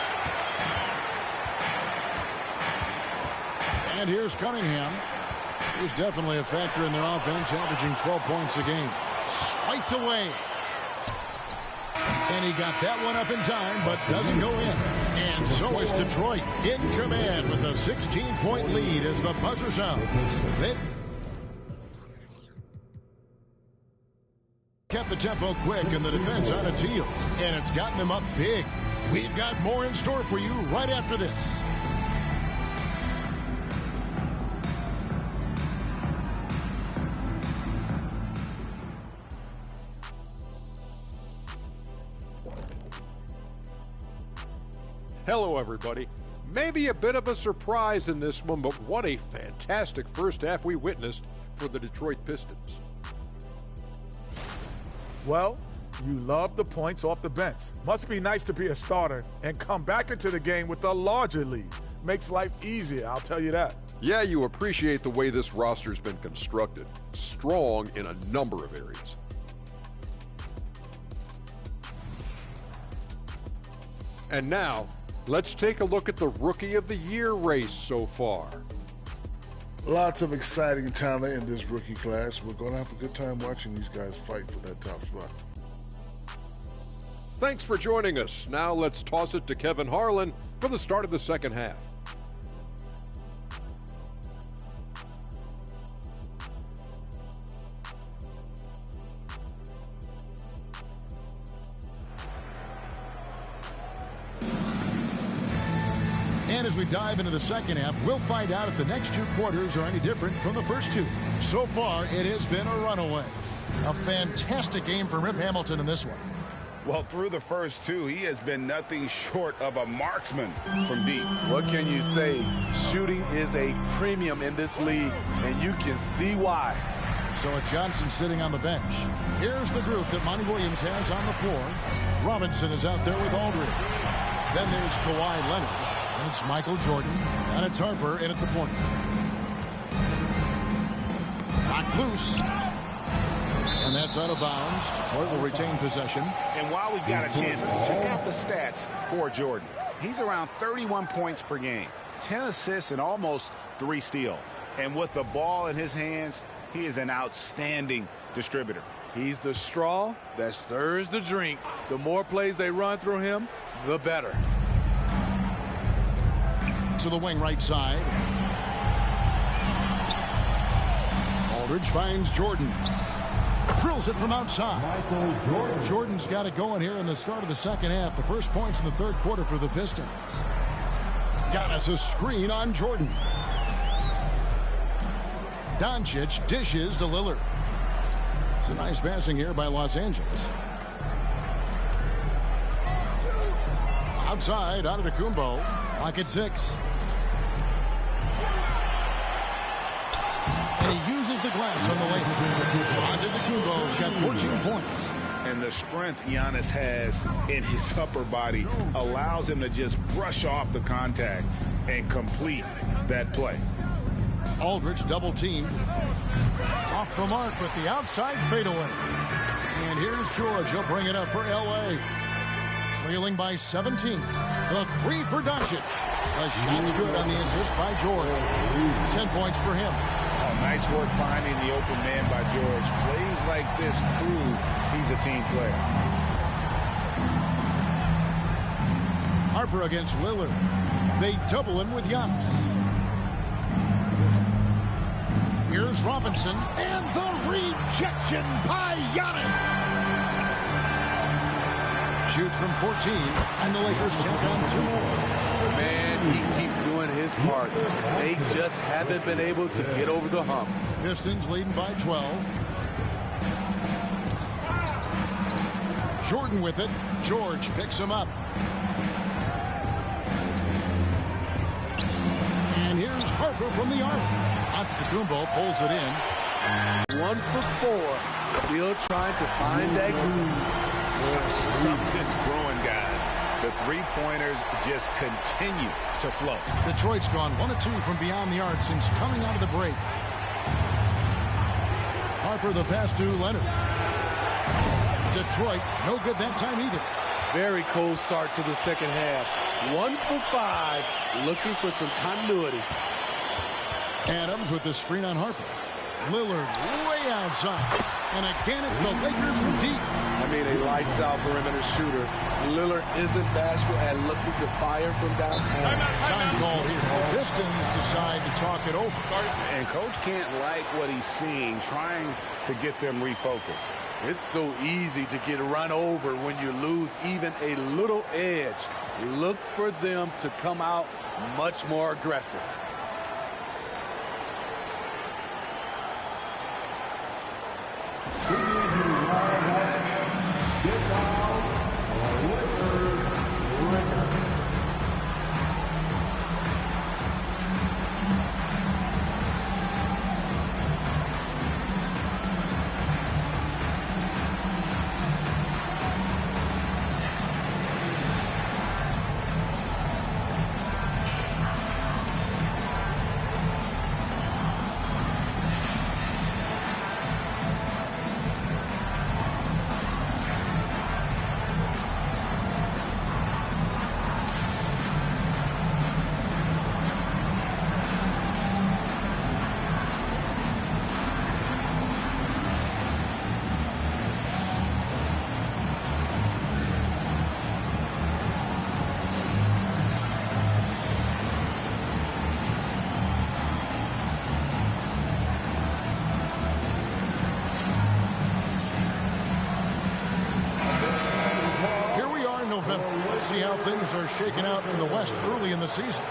And here's Cunningham. He's definitely a factor in their offense, averaging 12 points a game. Swiped away. And he got that one up in time, but doesn't go in. And so is Detroit in command with a 16-point lead as the buzzer sounds. They kept the tempo quick and the defense on its heels. And it's gotten them up big. We've got more in store for you right after this. Hello, everybody. Maybe a bit of a surprise in this one, but what a fantastic first half we witnessed for the Detroit Pistons. Well, you love the points off the bench. Must be nice to be a starter and come back into the game with a larger lead. Makes life easier, I'll tell you that. Yeah, you appreciate the way this roster's been constructed. Strong in a number of areas. And now, let's take a look at the Rookie of the Year race so far. Lots of exciting talent in this rookie class. We're going to have a good time watching these guys fight for that top spot. Thanks for joining us. Now let's toss it to Kevin Harlan for the start of the second half. And as we dive into the second half, we'll find out if the next two quarters are any different from the first two. So far, it has been a runaway. A fantastic game for Rip Hamilton in this one. Well, through the first two, he has been nothing short of a marksman from deep. What can you say? Shooting is a premium in this league, and you can see why. So with Johnson sitting on the bench, here's the group that Monty Williams has on the floor. Robinson is out there with Aldridge. Then there's Kawhi Leonard. And it's Michael Jordan, and it's Harper in at the point. Knocked loose. And that's out of bounds. Detroit will retain possession. And while we've got a chance, check out the stats for Jordan. He's around 31 points per game, 10 assists, and almost 3 steals. And with the ball in his hands, he is an outstanding distributor. He's the straw that stirs the drink. The more plays they run through him, the better. To the wing right side. Aldridge finds Jordan. Drills it from outside. Jordan's got it going here in the start of the second half. The first points in the third quarter for the Pistons. Giannis a screen on Jordan. Doncic dishes to Lillard. It's a nice passing here by Los Angeles. Outside, Antetokounmpo. Lock at 6. And he uses the glass on the way. Antetokounmpo's got 14 points. And the strength Giannis has in his upper body allows him to just brush off the contact and complete that play. Aldridge double teamed. Off the mark with the outside fadeaway. And here's George. He'll bring it up for L.A. Trailing by 17. The 3 for Doncic. The shot's good on the assist by George. 10 points for him. Oh, nice work finding the open man by George. Plays like this prove he's a team player. Harper against Lillard. They double him with Giannis. Here's Robinson. And the rejection by Giannis. Shoots from 14, and the Lakers take on 2 more. Man, he keeps doing his part. They just haven't been able to get over the hump. Pistons leading by 12. Jordan with it. George picks him up. And here's Harper from the arc. Antetokounmpo pulls it in. 1 for 4. Still trying to find that groove. Something's brewing, guys. The three-pointers just continue to flow. Detroit's gone 1 of 2 from beyond the arc since coming out of the break. Harper the pass to Leonard. Detroit, no good that time either. Very cold start to the second half. 1 for 5, looking for some continuity. Adams with the screen on Harper. Lillard way outside. And again, it's the Lakers from deep. I mean, a lights-out perimeter shooter. Lillard isn't bashful at looking to fire from downtown. Time call here. The Pistons decide to talk it over. And Coach can't like what he's seeing, trying to get them refocused. It's so easy to get run over when you lose even a little edge. Look for them to come out much more aggressive. Let's see how things are shaking out in the West early in the season.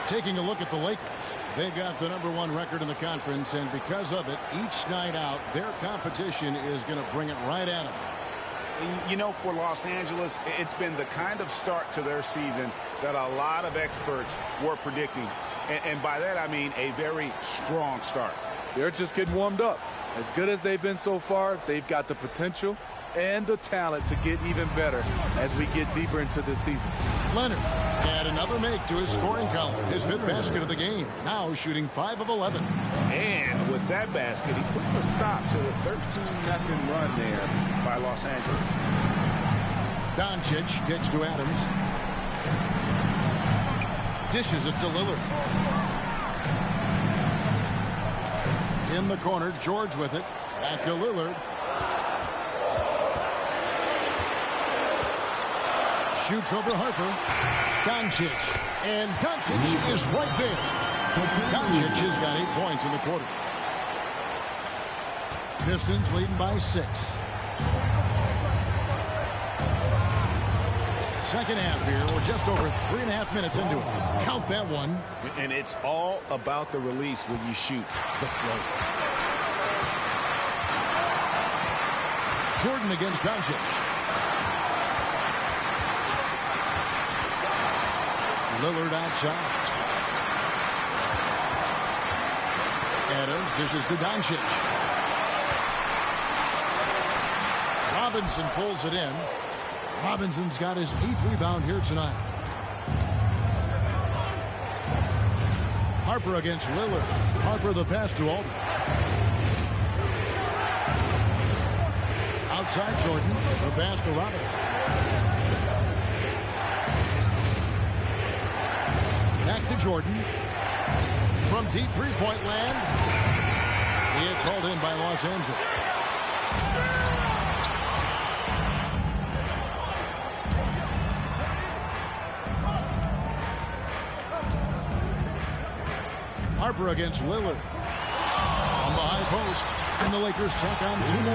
Taking a look at the Lakers. They've got the #1 record in the conference, and because of it, each night out, their competition is going to bring it right at them. You know, for Los Angeles, it's been the kind of start to their season that a lot of experts were predicting. And by that, I mean a very strong start. They're just getting warmed up. As good as they've been so far, they've got the potential and the talent to get even better as we get deeper into this season. Leonard had another make to his scoring column. His 5th basket of the game. Now shooting 5 of 11. And with that basket, he puts a stop to the 13-0 run there by Los Angeles. Doncic kicks to Adams. Dishes it to Lillard. In the corner, George with it. Back to Lillard. Shoots over Harper. Doncic. And Doncic is right there. Doncic has got 8 points in the quarter. Pistons leading by 6. Second half here. We're just over 3.5 minutes into it. Count that one. And it's all about the release when you shoot the float. Jordan against Doncic. Lillard outside. Adams dishes to Doncic. Robinson pulls it in. Robinson's got his 8th rebound here tonight. Harper against Lillard. Harper the pass to Aldridge. Outside Jordan. The pass to Robinson. Back to Jordan. From deep three-point land. It's hauled in by Los Angeles. Harper against Lillard. From the high post. And the Lakers tack on 2 more.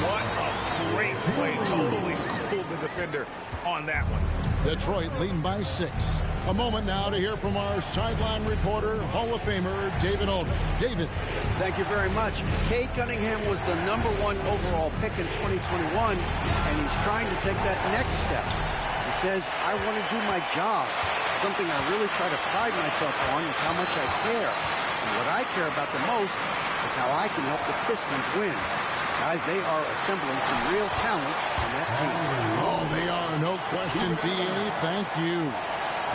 What a great play. Totally schooled the defender on that one. Detroit leading by 6. A moment now to hear from our sideline reporter, Hall of Famer David Aldridge. David. Thank you very much. Cade Cunningham was the #1 overall pick in 2021, and he's trying to take that next step. He says, I want to do my job. Something I really try to pride myself on is how much I care. And what I care about the most is how I can help the Pistons win. Guys, they are assembling some real talent on that team. Oh, they are. No question, D.A. Thank you.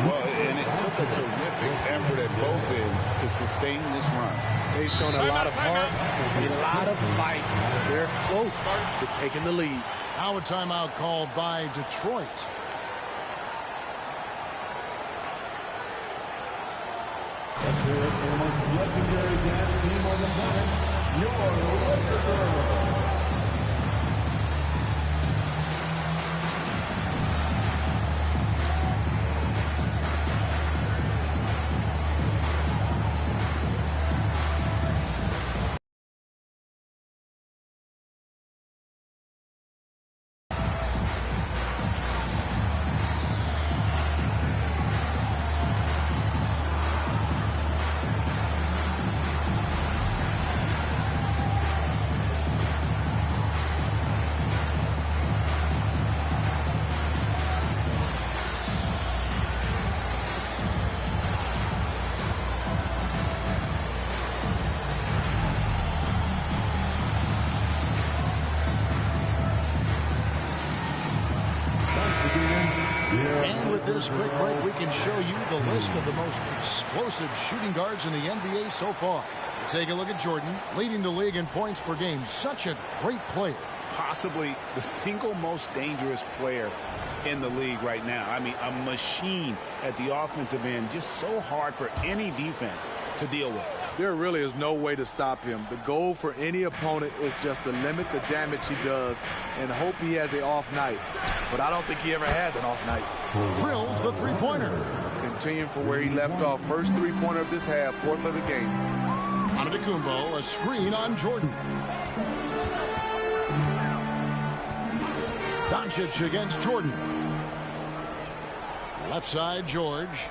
Well, and it took a terrific effort at both ends to sustain this run. They've shown a lot of heart, a lot of fight. They're close to taking the lead. Now a timeout called by Detroit. Let's hear it for the most legendary dance team on the planet, your Lakers. with this quick break, we can show you the list of the most explosive shooting guards in the NBA so far. Take a look at Jordan, leading the league in points per game. Such a great player. Possibly the single most dangerous player in the league right now. I mean, a machine at the offensive end, just so hard for any defense to deal with. There really is no way to stop him. The goal for any opponent is just to limit the damage he does and hope he has an off night. But I don't think he ever has an off night. Drills the three-pointer. Continuing from where he left off. First three-pointer of this half, fourth of the game. Antetokounmpo, a screen on Jordan. Doncic against Jordan. Left side, George.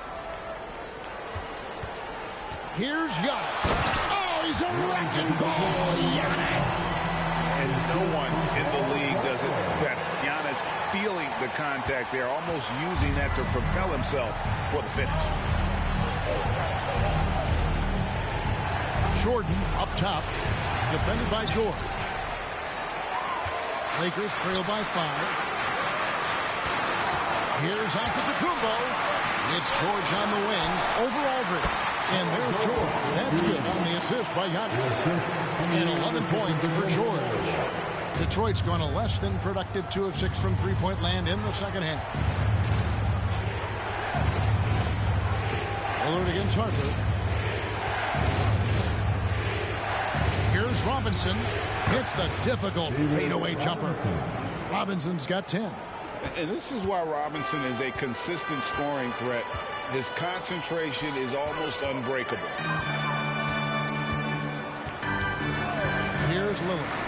Here's Giannis. Oh, he's a wrecking ball. Giannis. And no one in the league does it better. Giannis feeling the contact there, almost using that to propel himself for the finish. Jordan up top, defended by George. Lakers trail by 5. Here's Antetokounmpo. It's George on the wing over Aldridge. And there's George. That's good on the assist by Giannis. And 11 points for George. Detroit's gone a less than productive 2 of 6 from three-point land in the second half. Lillard against Harper. Here's Robinson. Hits the difficult fadeaway jumper. Robinson's got 10. And this is why Robinson is a consistent scoring threat. His concentration is almost unbreakable. Here's Lillard.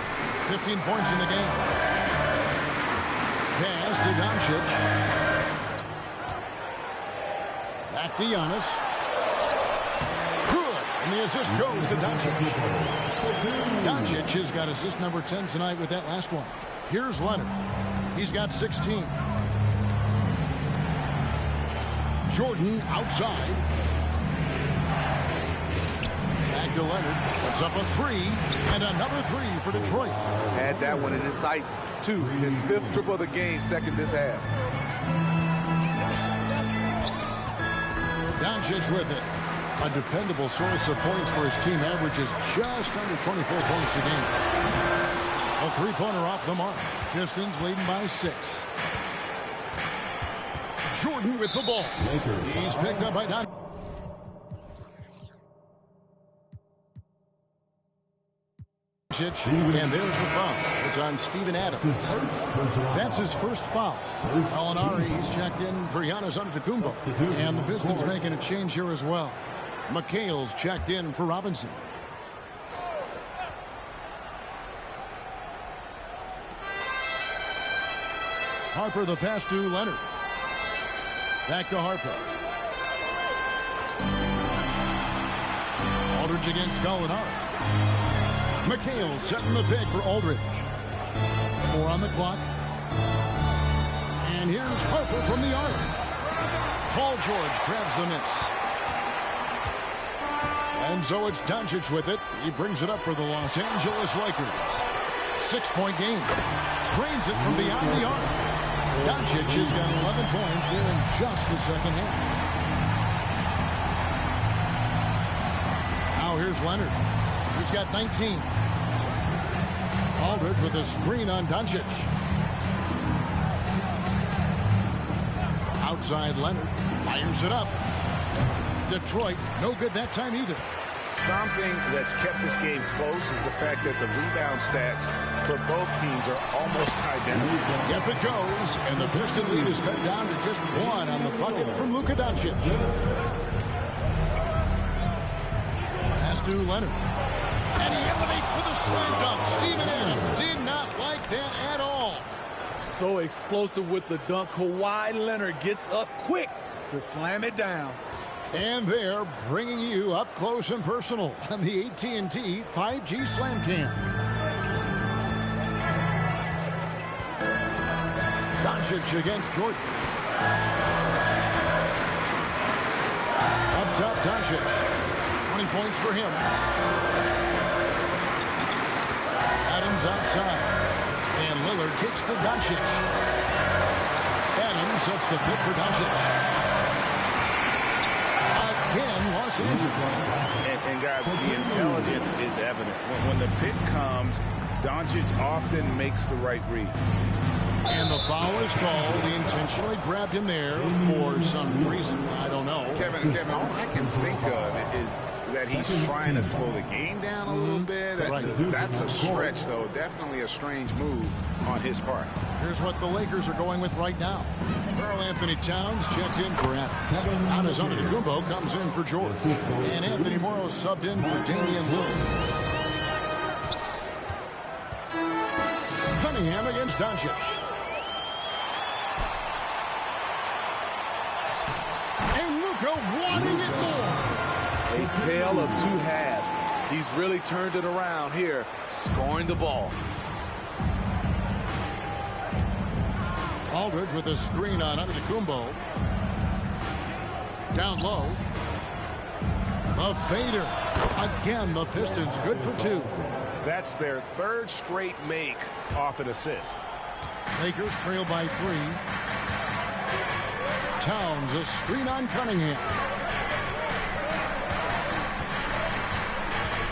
15 points in the game. Pass to Doncic. Back to Giannis. Good. And the assist goes to Doncic. Doncic has got assist number 10 tonight with that last one. Here's Leonard. He's got 16. Jordan outside. Back to Leonard. Puts up a 3. And another 3 for Detroit. Had that one in his sights, too. His 5th triple of the game, second this half. Doncic with it. A dependable source of points for his team, averages just under 24 points a game. A three-pointer off the mark. Pistons leading by 6. Jordan with the ball. He's picked up by Doncic. And there's the foul. It's on Steven Adams. That's his first foul. Gallinari, he's checked in for Giannis Antetokounmpo. And the Pistons making a change here as well. McHale's checked in for Robinson. Harper the pass to Leonard. Back to Harper. Aldridge against Gallinari. McHale setting the pick for Aldridge. 4 on the clock. And here's Harper from the arc. Paul George grabs the miss. And so it's Doncic with it. He brings it up for the Los Angeles Lakers. 6-point game. Drains it from beyond the arc. Doncic has got 11 points here in just the second half. Now here's Leonard. He's got 19. Aldridge with a screen on Doncic. Outside Leonard. Fires it up. Detroit, no good that time either. Something that's kept this game close is the fact that the rebound stats for both teams are almost identical. Yep, it goes. And the Piston lead is cut down to just 1 on the bucket from Luka Doncic. Pass to Leonard. And he elevates for the slam dunk. Steven Adams did not like that at all. So explosive with the dunk. Kawhi Leonard gets up quick to slam it down. And they're bringing you up close and personal on the AT&T 5G Slam Cam. Doncic against Jordan. Up top, Doncic. 20 points for him. Adams outside. And Lillard kicks to Doncic. Adams sets the pick for Doncic. Again, Los Angeles. And guys, the intelligence is evident. When the pick comes, Doncic often makes the right read. And the foul is called. He intentionally grabbed him there for some reason. I don't know. Kevin, all I can think of is that he's trying to slow the game down a little bit. That's a stretch, though. Definitely a strange move on his part. Here's what the Lakers are going with right now. Karl Anthony Towns checked in for Adams. Giannis Antetokounmpo comes in for George. And Anthony Morrow subbed in for Damian Lillard. Cunningham against Doncic. And Luka wanting it more. A tale of two halves. He's really turned it around here, scoring the ball. Aldridge with a screen on Antetokounmpo. Down low. The fader. Again, the Pistons good for two. That's their third straight make off an assist. Lakers trail by 3. Towns, a screen on Cunningham.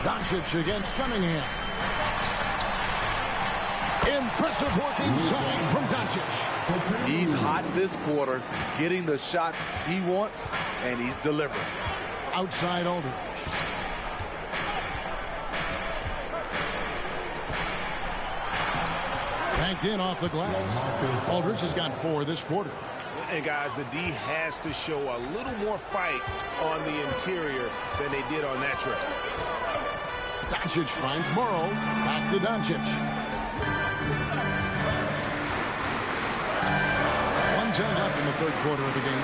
Doncic against Cunningham. Impressive work inside from Doncic. He's hot this quarter, getting the shots he wants, and he's delivering. Outside Aldridge. Banked in off the glass. Aldridge has got 4 this quarter. And guys, the D has to show a little more fight on the interior than they did on that trip. Doncic finds Morrow. Back to Doncic. 1:10 left in the third quarter of the game.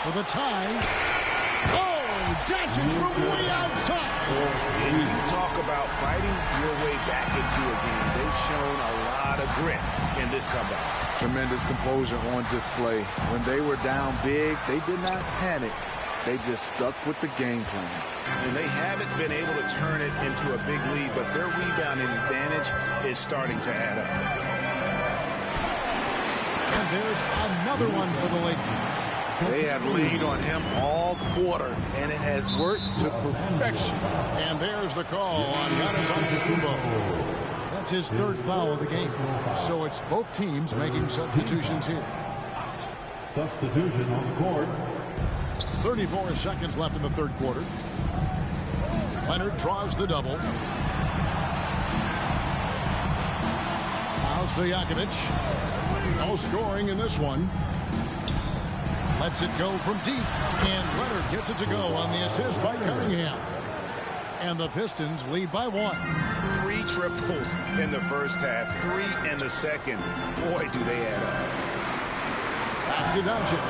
For the tie. Oh, Doncic from way outside. And you talk about fighting your way back into a game. They've shown a lot of grit in this comeback. Tremendous composure on display. When they were down big, they did not panic. They just stuck with the game plan. And they haven't been able to turn it into a big lead, but their rebounding advantage is starting to add up. And there's another one for the Lakers. They have leaned on him all quarter, and it has worked to perfection. And there's the call on Giannis Antetokounmpo. That's his third foul of the game. So it's both teams making substitutions here. Substitution on the court. 34 seconds left in the third quarter. Leonard draws the double. Now Stojakovic. No scoring in this one. Lets it go from deep. And Leonard gets it to go on the assist by Cunningham. And the Pistons lead by 1. 3 triples in the first half, 3 in the second. Boy, do they add up. Back to Doncic.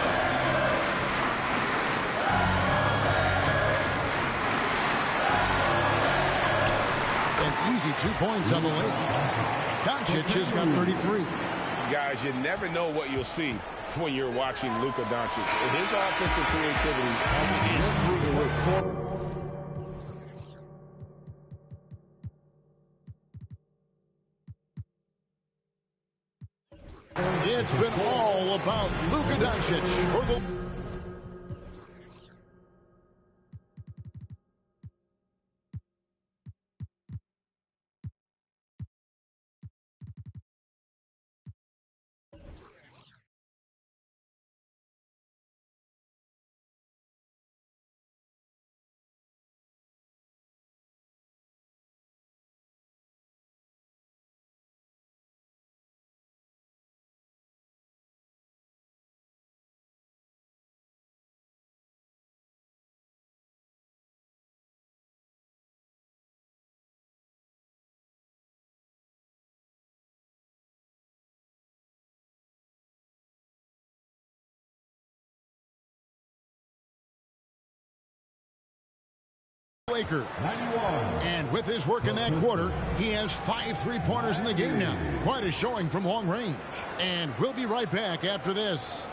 An easy 2 points on the way. Doncic has got 33. Guys, you never know what you'll see when you're watching Luka Doncic. His offensive creativity is through the roof. It's been all about Luka Doncic for the... Lakers. 91. And with his work in that quarter, he has 5 3-pointers in the game now. Quite a showing from long range. And we'll be right back after this.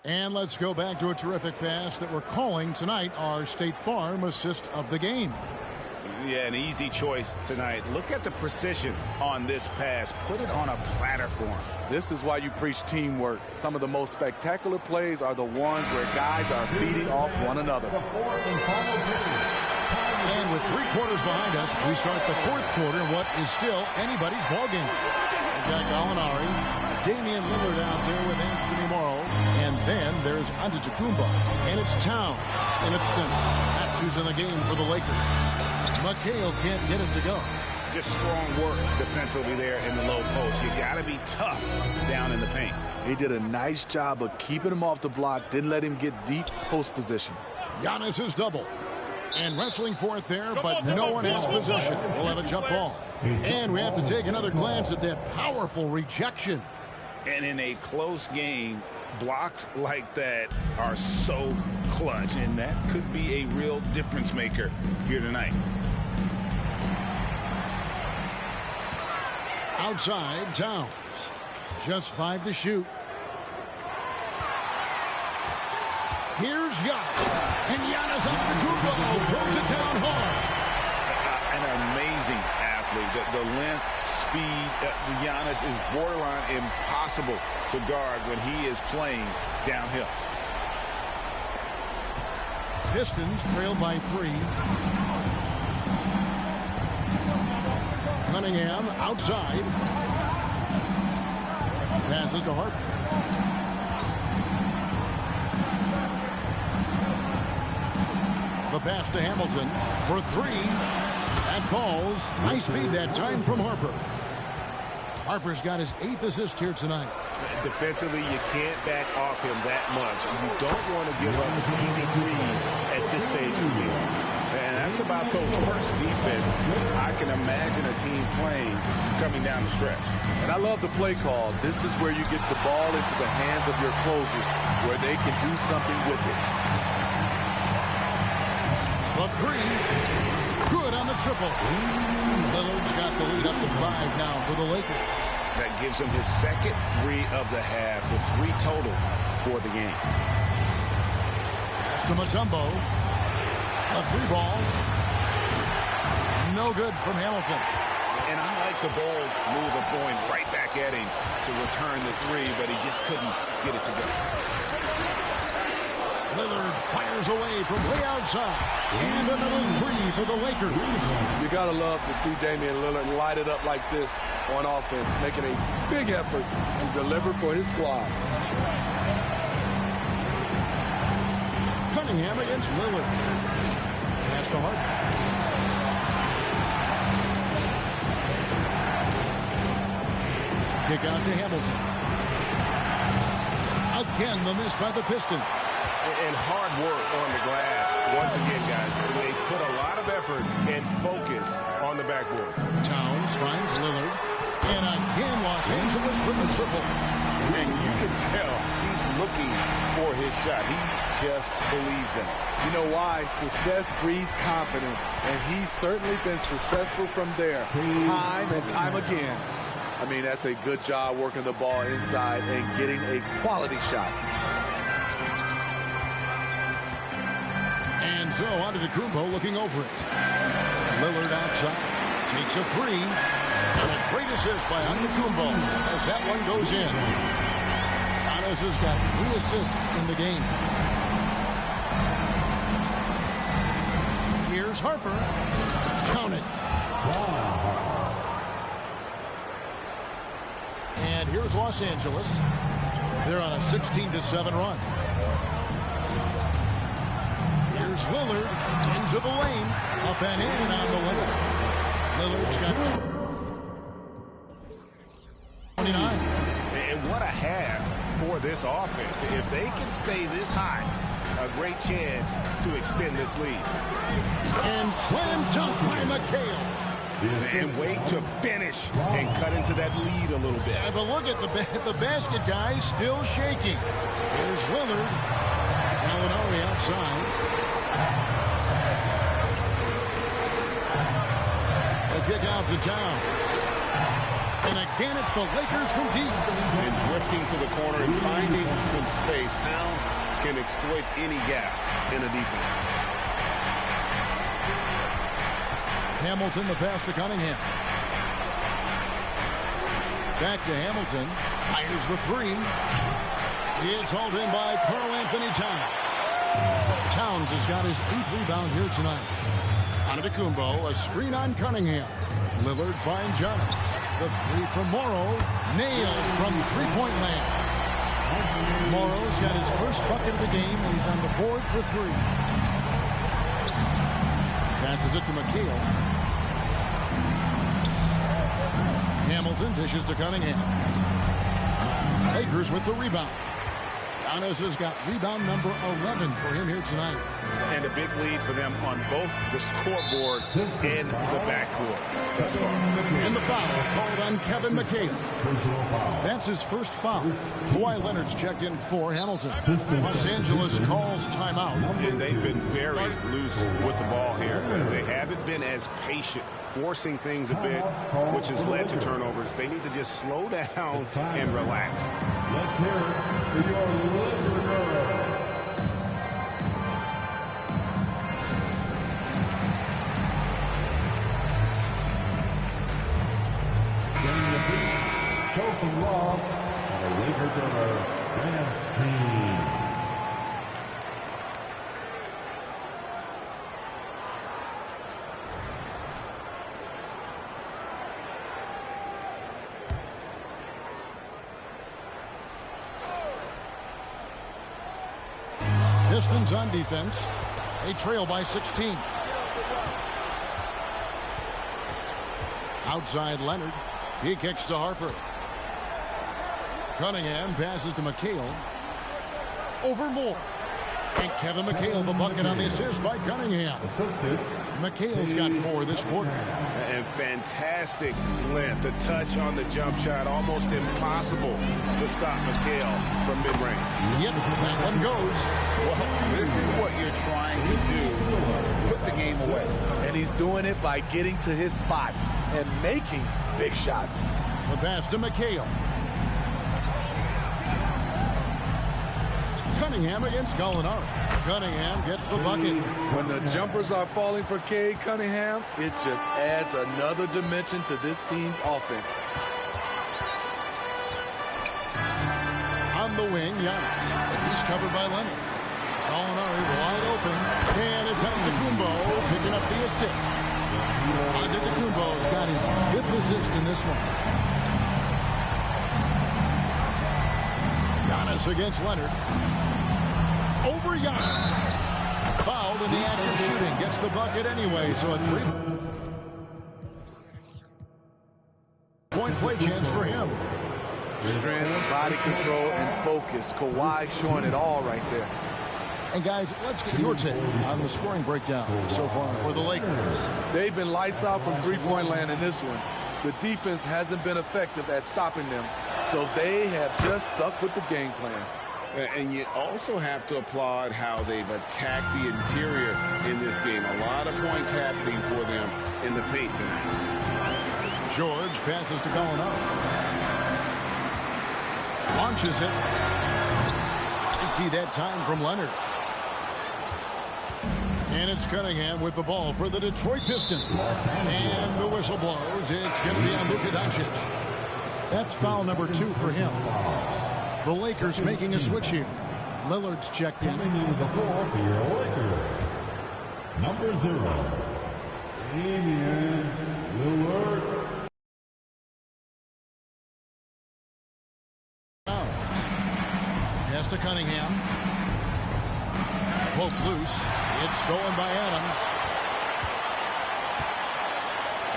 And let's go back to a terrific pass that we're calling tonight our State Farm assist of the game. Yeah, an easy choice tonight. Look at the precision on this pass. Put it on a platter for him. This is why you preach teamwork. Some of the most spectacular plays are the ones where guys are feeding off one another. And with 3 quarters behind us, we start the 4th quarter, what is still anybody's ballgame. We've got Gallinari, Damian Lillard out there with Anthony Morrow, and then there's Antetokounmpo, and it's Towns in its center. That's who's in the game for the Lakers. McHale can't get it to go. Just strong work defensively there in the low post. You got to be tough down in the paint. He did a nice job of keeping him off the block, didn't let him get deep post position. Giannis is double. And wrestling for it there, but no one has possession. We'll have a jump ball. And we have to take another glance at that powerful rejection. And in a close game, blocks like that are so clutch, and that could be a real difference maker here tonight. Outside, Towns. Just 5 to shoot. Here's Giannis. And Giannis Antetokounmpo throws it down hard. An amazing athlete. The length, speed. Giannis is borderline impossible to guard when he is playing downhill. Pistons trail by 3. Cunningham outside. Passes to Harper. The pass to Hamilton for 3. That falls. Nice feed that time from Harper. Harper's got his 8th assist here tonight. Defensively, you can't back off him that much. You don't want to give up easy threes at this stage of the game. And that's about Coach Perk's defense. I can imagine a team playing coming down the stretch. And I love the play call. This is where you get the ball into the hands of your closers, where they can do something with it. The 3. Good on the triple. Lillard's got the lead up to 5 now for the Lakers. That gives him his second 3 of the half, with 3 total for the game. Pass to Mutombo. A 3 ball. No good from Hamilton. And I like the bold move of going right back at him to return the 3, but he just couldn't get it to go. Lillard fires away from way outside. And another 3 for the Lakers. You got to love to see Damian Lillard light it up like this on offense, making a big effort to deliver for his squad. Cunningham against Lillard. Pass to Harper. Kick out to Hamilton. Again, the miss by the Pistons. And hard work on the glass. Once again, guys, they put a lot of effort and focus on the backboard. Towns finds Lillard. And again, Los Angeles with the triple. And you can tell he's looking for his shot. He just believes in it. You know why? Success breeds confidence. And he's certainly been successful from there, time and time again. I mean, that's a good job working the ball inside and getting a quality shot. And so Antetokounmpo looking over it. Lillard outside. Takes a 3. And a great assist by Antetokounmpo as that one goes in. Giannis has got 3 assists in the game. Here's Harper. Count it. And here's Los Angeles. They're on a 16-7 run. Here's Lillard into the lane. Up and in on the lane. Lillard's got 29. And what a half for this offense. If they can stay this high, a great chance to extend this lead. And slam dunk by McHale. And wait to finish and cut into that lead a little bit. Yeah, but look at the basket guy still shaking. Here's Lillard. Gallinari outside. A kick out to Towns. And again, it's the Lakers from deep. And drifting to the corner and finding some space. Towns can exploit any gap in a defense. Hamilton, the pass to Cunningham. Back to Hamilton. Fires the three. It's hauled in by Karl Anthony Towns. Towns has got his 8th rebound here tonight. Antetokounmpo, a screen on Cunningham. Lillard finds Giannis. The three from Morrow. Nailed from three-point land. Morrow's got his first bucket of the game, and he's on the board for three. Passes it to McHale. Hamilton dishes to Cunningham. Lakers with the rebound. Giannis has got rebound number 11 for him here tonight. And a big lead for them on both the scoreboard and the backcourt thus far. And the foul called on Kevin McHale. That's his first foul. Kawhi Leonard's checked in for Hamilton. Los Angeles calls timeout. And they've been very loose with the ball here. They haven't been as patient, forcing things a bit, which has led to turnovers. They need to just slow down and relax. Let's hear it for your Lakers. Getting the beat, show some love, and the Lakers dance team. Pistons on defense. They trail by 16. Outside Leonard. He kicks to Harper. Cunningham passes to McHale. Over Moore. And Kevin McHale, the bucket on the assist by Cunningham. McHale's got 4 this quarter. And fantastic length. The touch on the jump shot, almost impossible to stop McHale from mid-range. Yep, that one goes. Well, this is what you're trying to do. Put the game away. And he's doing it by getting to his spots and making big shots. The pass to McHale. Cunningham against Gallinari. Cunningham gets the bucket. When the jumpers are falling for Cade Cunningham, it just adds another dimension to this team's offense. On the wing, Giannis. He's covered by Leonard. Gallinari wide open. And it's Antetokounmpo picking up the assist. Antetokounmpo's got his 5th assist in this one. Giannis against Leonard. Over Giannis. Fouled in the act of shooting. Gets the bucket anyway, so a 3-point play chance for him. Strength, body control, and focus. Kawhi showing it all right there. And guys, let's get your take on the scoring breakdown so far for the Lakers. They've been lights out from three-point land in this one. The defense hasn't been effective at stopping them, so they have just stuck with the game plan. And you also have to applaud how they've attacked the interior in this game. A lot of points happening for them in the paint tonight. George passes to Gallinari. Launches it. Empty that time from Leonard. And it's Cunningham with the ball for the Detroit Pistons. And the whistle blows. It's going to be on Luka Doncić. That's foul number 2 for him. The Lakers making a switch here. Lillard's checked in. Coming into the floor for your Lakers. Number 0. Damian Lillard. Pass to Cunningham. Poke loose. It's stolen by Adams.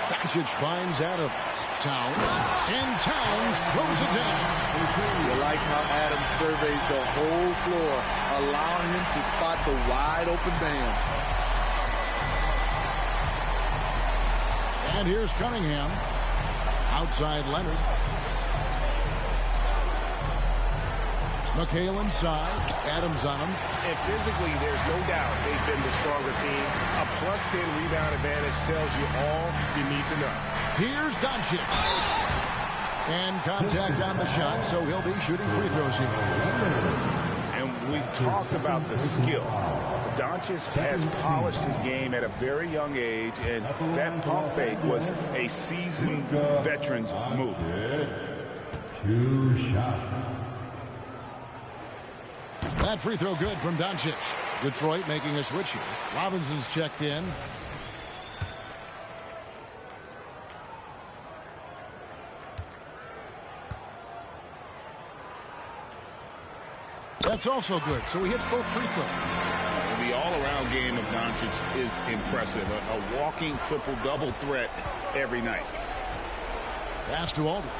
Doncic finds Adams. Towns. And Towns throws it down. You like how Adams surveys the whole floor, allowing him to spot the wide open man. And here's Cunningham. Outside Leonard. McHale inside. Adams on him. And physically, there's no doubt they've been the stronger team. A +10 rebound advantage tells you all you need to know. Here's Doncic. And contact on the shot, so he'll be shooting free throws here. And we've talked about the skill. Doncic has polished his game at a very young age, and that pump fake was a seasoned veteran's move. 2 shots. That free throw good from Doncic. Detroit making a switch here. Robinson's checked in. That's also good, so he hits both free throws. The all-around game of Doncic is impressive. A walking triple-double threat every night. Pass to Aldridge.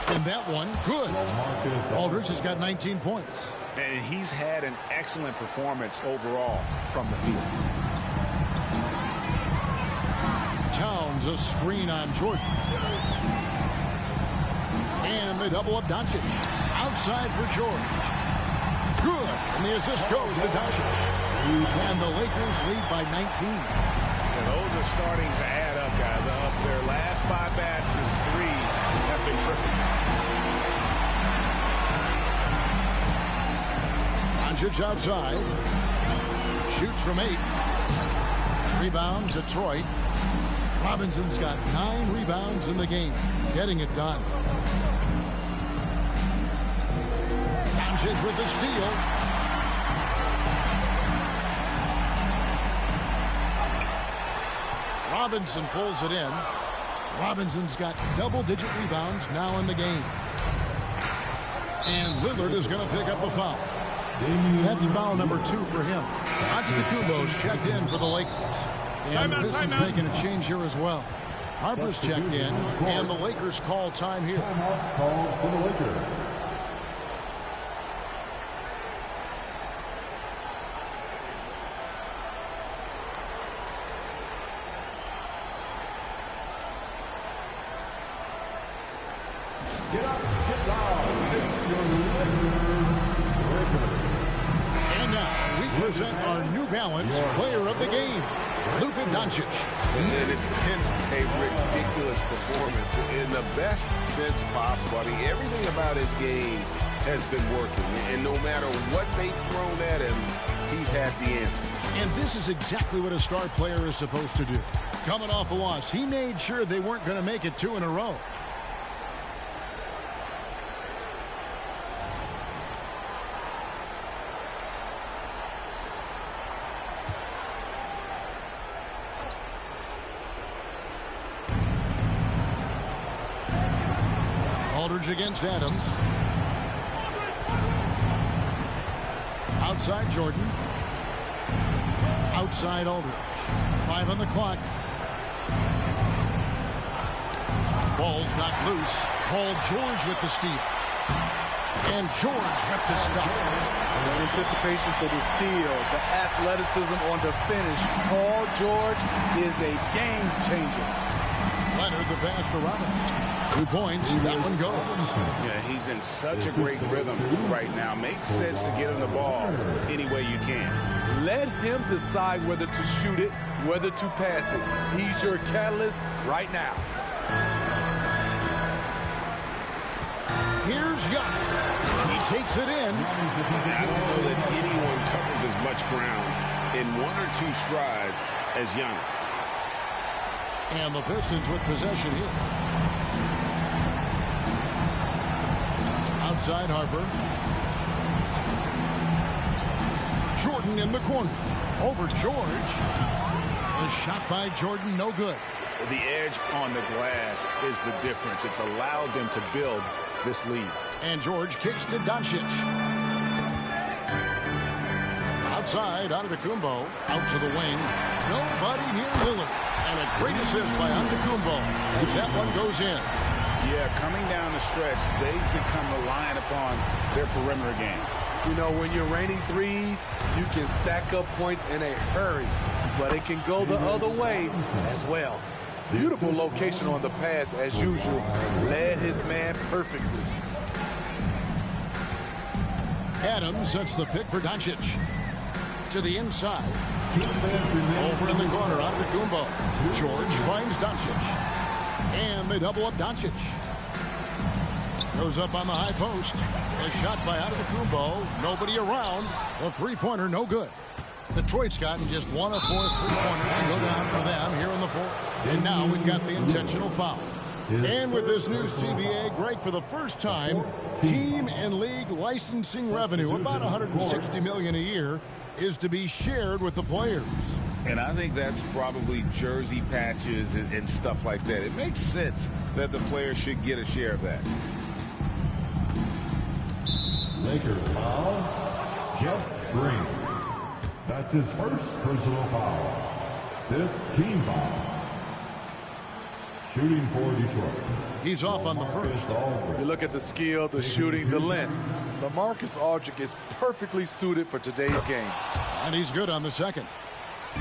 And that one, good. Aldridge has got 19 points. And he's had an excellent performance overall from the field. Towns a screen on Jordan. And they double up Doncic. Outside for George. Good. And the assist goes to Doncic. And the Lakers lead by 19. And those are starting to add up, guys. Of their last 5 baskets, 3 have been triple. Doncic outside. Shoots from 8. Rebound, Detroit. Robinson's got 9 rebounds in the game. Getting it done. Doncic with the steal. Robinson pulls it in. Robinson's got double-digit rebounds now in the game. And Lillard is going to pick up a foul. That's foul number 2 for him. Antetokounmpo's checked in for the Lakers. And the Pistons making a change here as well. Harper's checked in, and the Lakers call time here. Call for the Lakers. Get up, get down. And now we present our New Balance player of the game, Luka Doncic. And it's been a ridiculous performance in the best sense possible. I mean, everything about his game has been working. And no matter what they've thrown at him, he's had the answer. And this is exactly what a star player is supposed to do. Coming off a loss, he made sure they weren't going to make it 2 in a row. Aldridge against Adams. Outside Jordan. Outside Aldridge. 5 on the clock. Ball's not loose. Paul George with the steal. And George with the stuff. The anticipation for the steal, the athleticism on the finish. Paul George is a game changer. Leonard the pass to Robinson. 2 points, that one goes. Yeah, he's in such a great rhythm right now. Makes sense to get him the ball any way you can. Let him decide whether to shoot it, whether to pass it. He's your catalyst right now. Here's Giannis. He takes it in. I don't know that anyone covers as much ground in 1 or 2 strides as Giannis. And the Pistons with possession here. Outside Harper. Jordan in the corner. Over George. A shot by Jordan, no good. The edge on the glass is the difference. It's allowed them to build this lead. And George kicks to Doncic. Outside, Antetokounmpo. Out to the wing. Nobody near Lillard. And a great assist by Antetokounmpo as that one goes in. Yeah, coming down the stretch, they've become reliant upon their perimeter game. You know, when you're raining threes, you can stack up points in a hurry, but it can go the other way as well. Beautiful location on the pass as usual. Led his man perfectly. Adams sets the pick for Doncic. To the inside. Over in the corner, Antetokounmpo. George finds Doncic. And they double up Doncic. Goes up on the high post. A shot by Antetokounmpo. Nobody around. The three-pointer no good. Detroit's gotten just 1 of 4 three-pointers to go down for them here in the fourth. And now we've got the intentional foul. And with this new CBA, Greg, for the first time, team and league licensing revenue, about $160 million a year, is to be shared with the players. And I think that's probably jersey patches and stuff like that. It makes sense that the players should get a share of that. Lakers foul, Jeff Green. That's his first personal foul. 5th team foul. Shooting for Detroit. He's off on the first. You look at the skill, the shooting, the length. LaMarcus Aldridge is perfectly suited for today's game. And he's good on the second.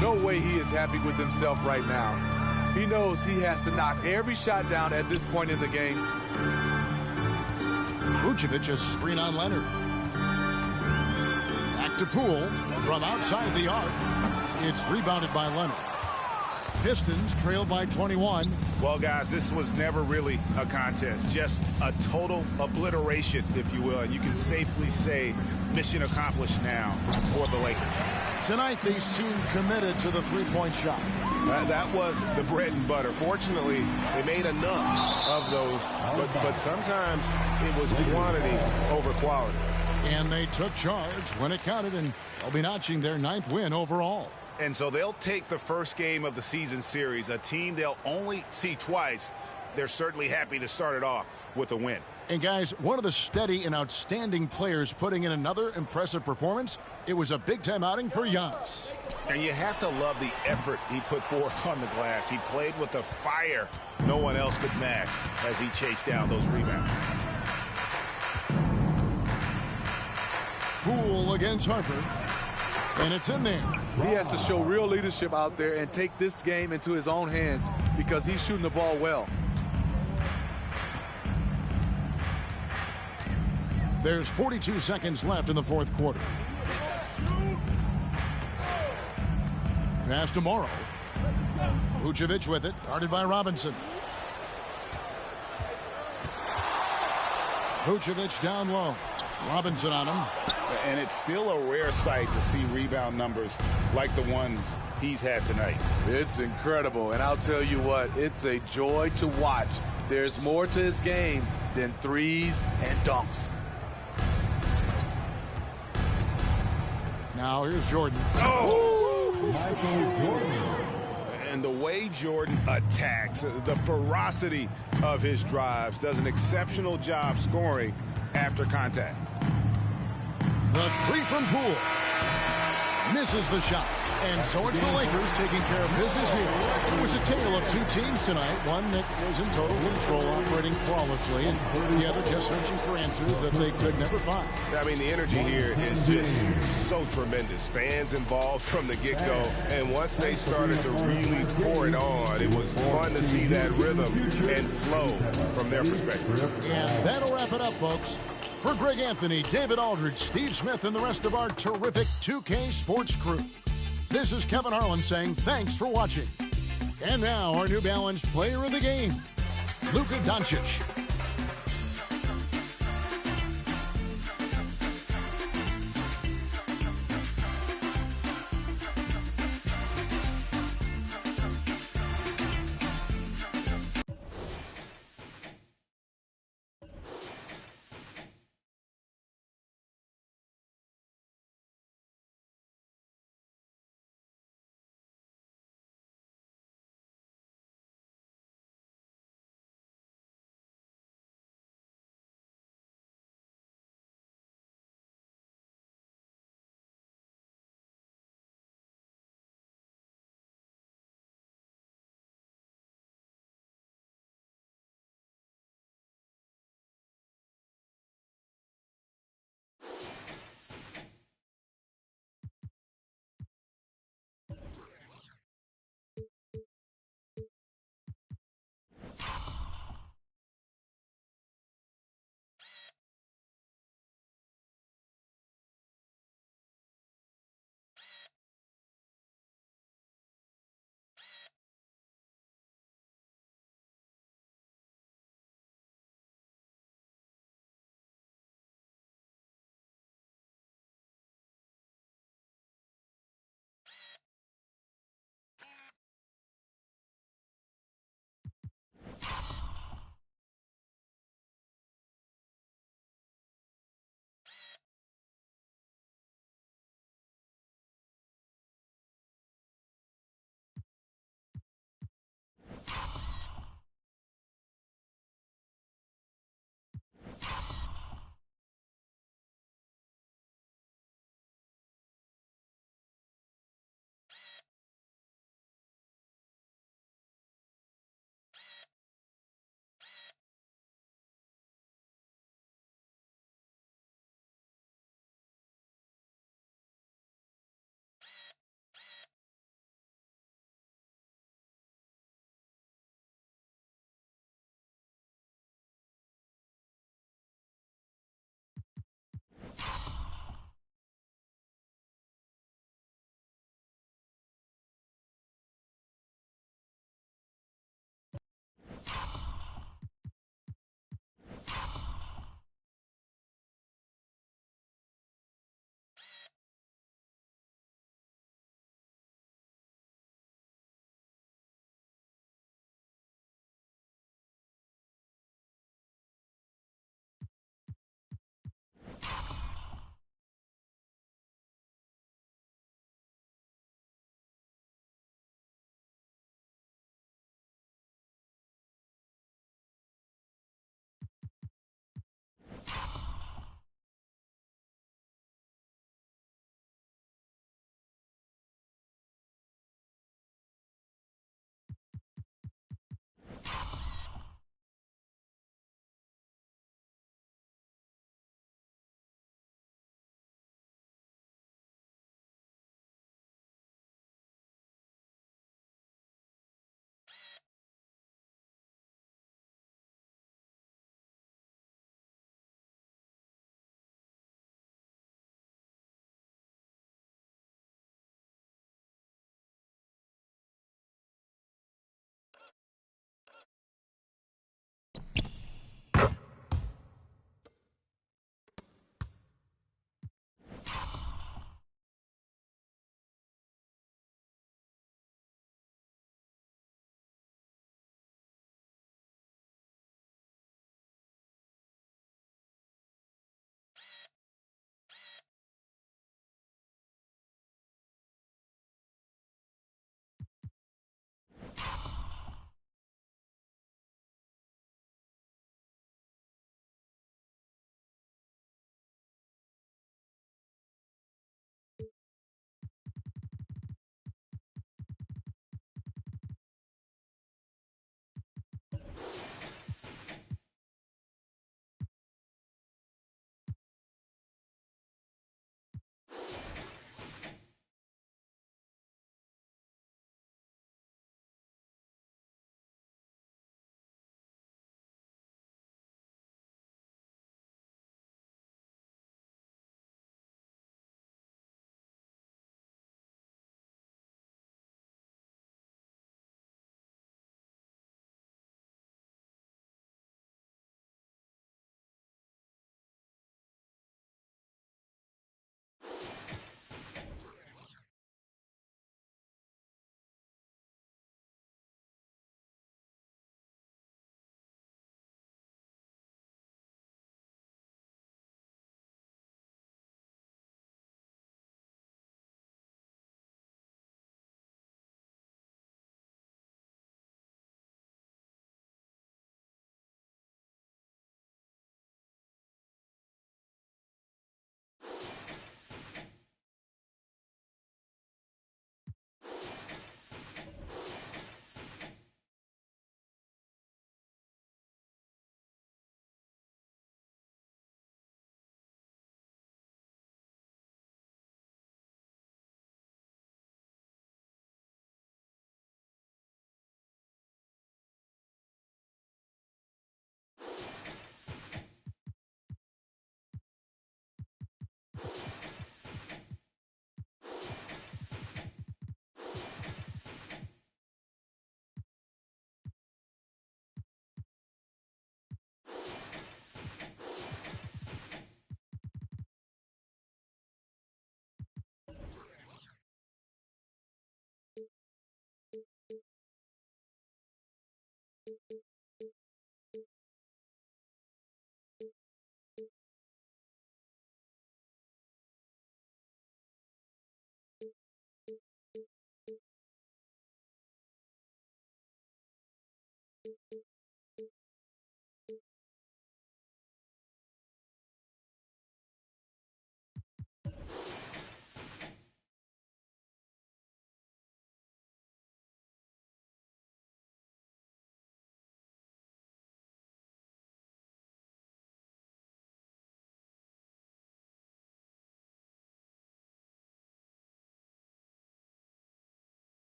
No way he is happy with himself right now. He knows he has to knock every shot down at this point in the game. Vucevic a screen on Leonard. Back to Poole from outside the arc. It's rebounded by Leonard. Pistons trail by 21. Well, guys, this was never really a contest. Just a total obliteration, if you will. And you can safely say mission accomplished now for the Lakers. Tonight, they seem committed to the three-point shot. That was the bread and butter. Fortunately, they made enough of those, but sometimes it was quantity over quality. And they took charge when it counted, and they'll be notching their 9th win overall. And so they'll take the first game of the season series, a team they'll only see twice. They're certainly happy to start it off with a win. And guys, one of the steady and outstanding players putting in another impressive performance. It was a big-time outing for Giannis. And you have to love the effort he put forth on the glass. He played with a fire no one else could match as he chased down those rebounds. Poole against Harper. And it's in there. He has to show real leadership out there and take this game into his own hands because he's shooting the ball well. There's 42 seconds left in the fourth quarter. Pass to Morrow. Vucevic with it, guarded by Robinson. Vucevic down low. Robinson on him. And it's still a rare sight to see rebound numbers like the ones he's had tonight. It's incredible, and I'll tell you what, it's a joy to watch. There's more to his game than threes and dunks. Now here's Jordan. Oh! Michael Jordan. And the way Jordan attacks, the ferocity of his drives, does an exceptional job scoring after contact. The three from Poole. Misses the shot. And so it's the Lakers taking care of business here. It was a tale of two teams tonight. One that was in total control, operating flawlessly, and the other just searching for answers that they could never find. I mean, the energy here is just so tremendous. Fans involved from the get-go. And once they started to really pour it on, it was fun to see that rhythm and flow from their perspective. And that'll wrap it up, folks. For Greg Anthony, David Aldridge, Steve Smith, and the rest of our terrific 2K Sports crew, this is Kevin Harlan saying thanks for watching. And now our New Balance player of the game, Luka Doncic.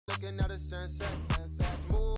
Looking at the sunset, smooth.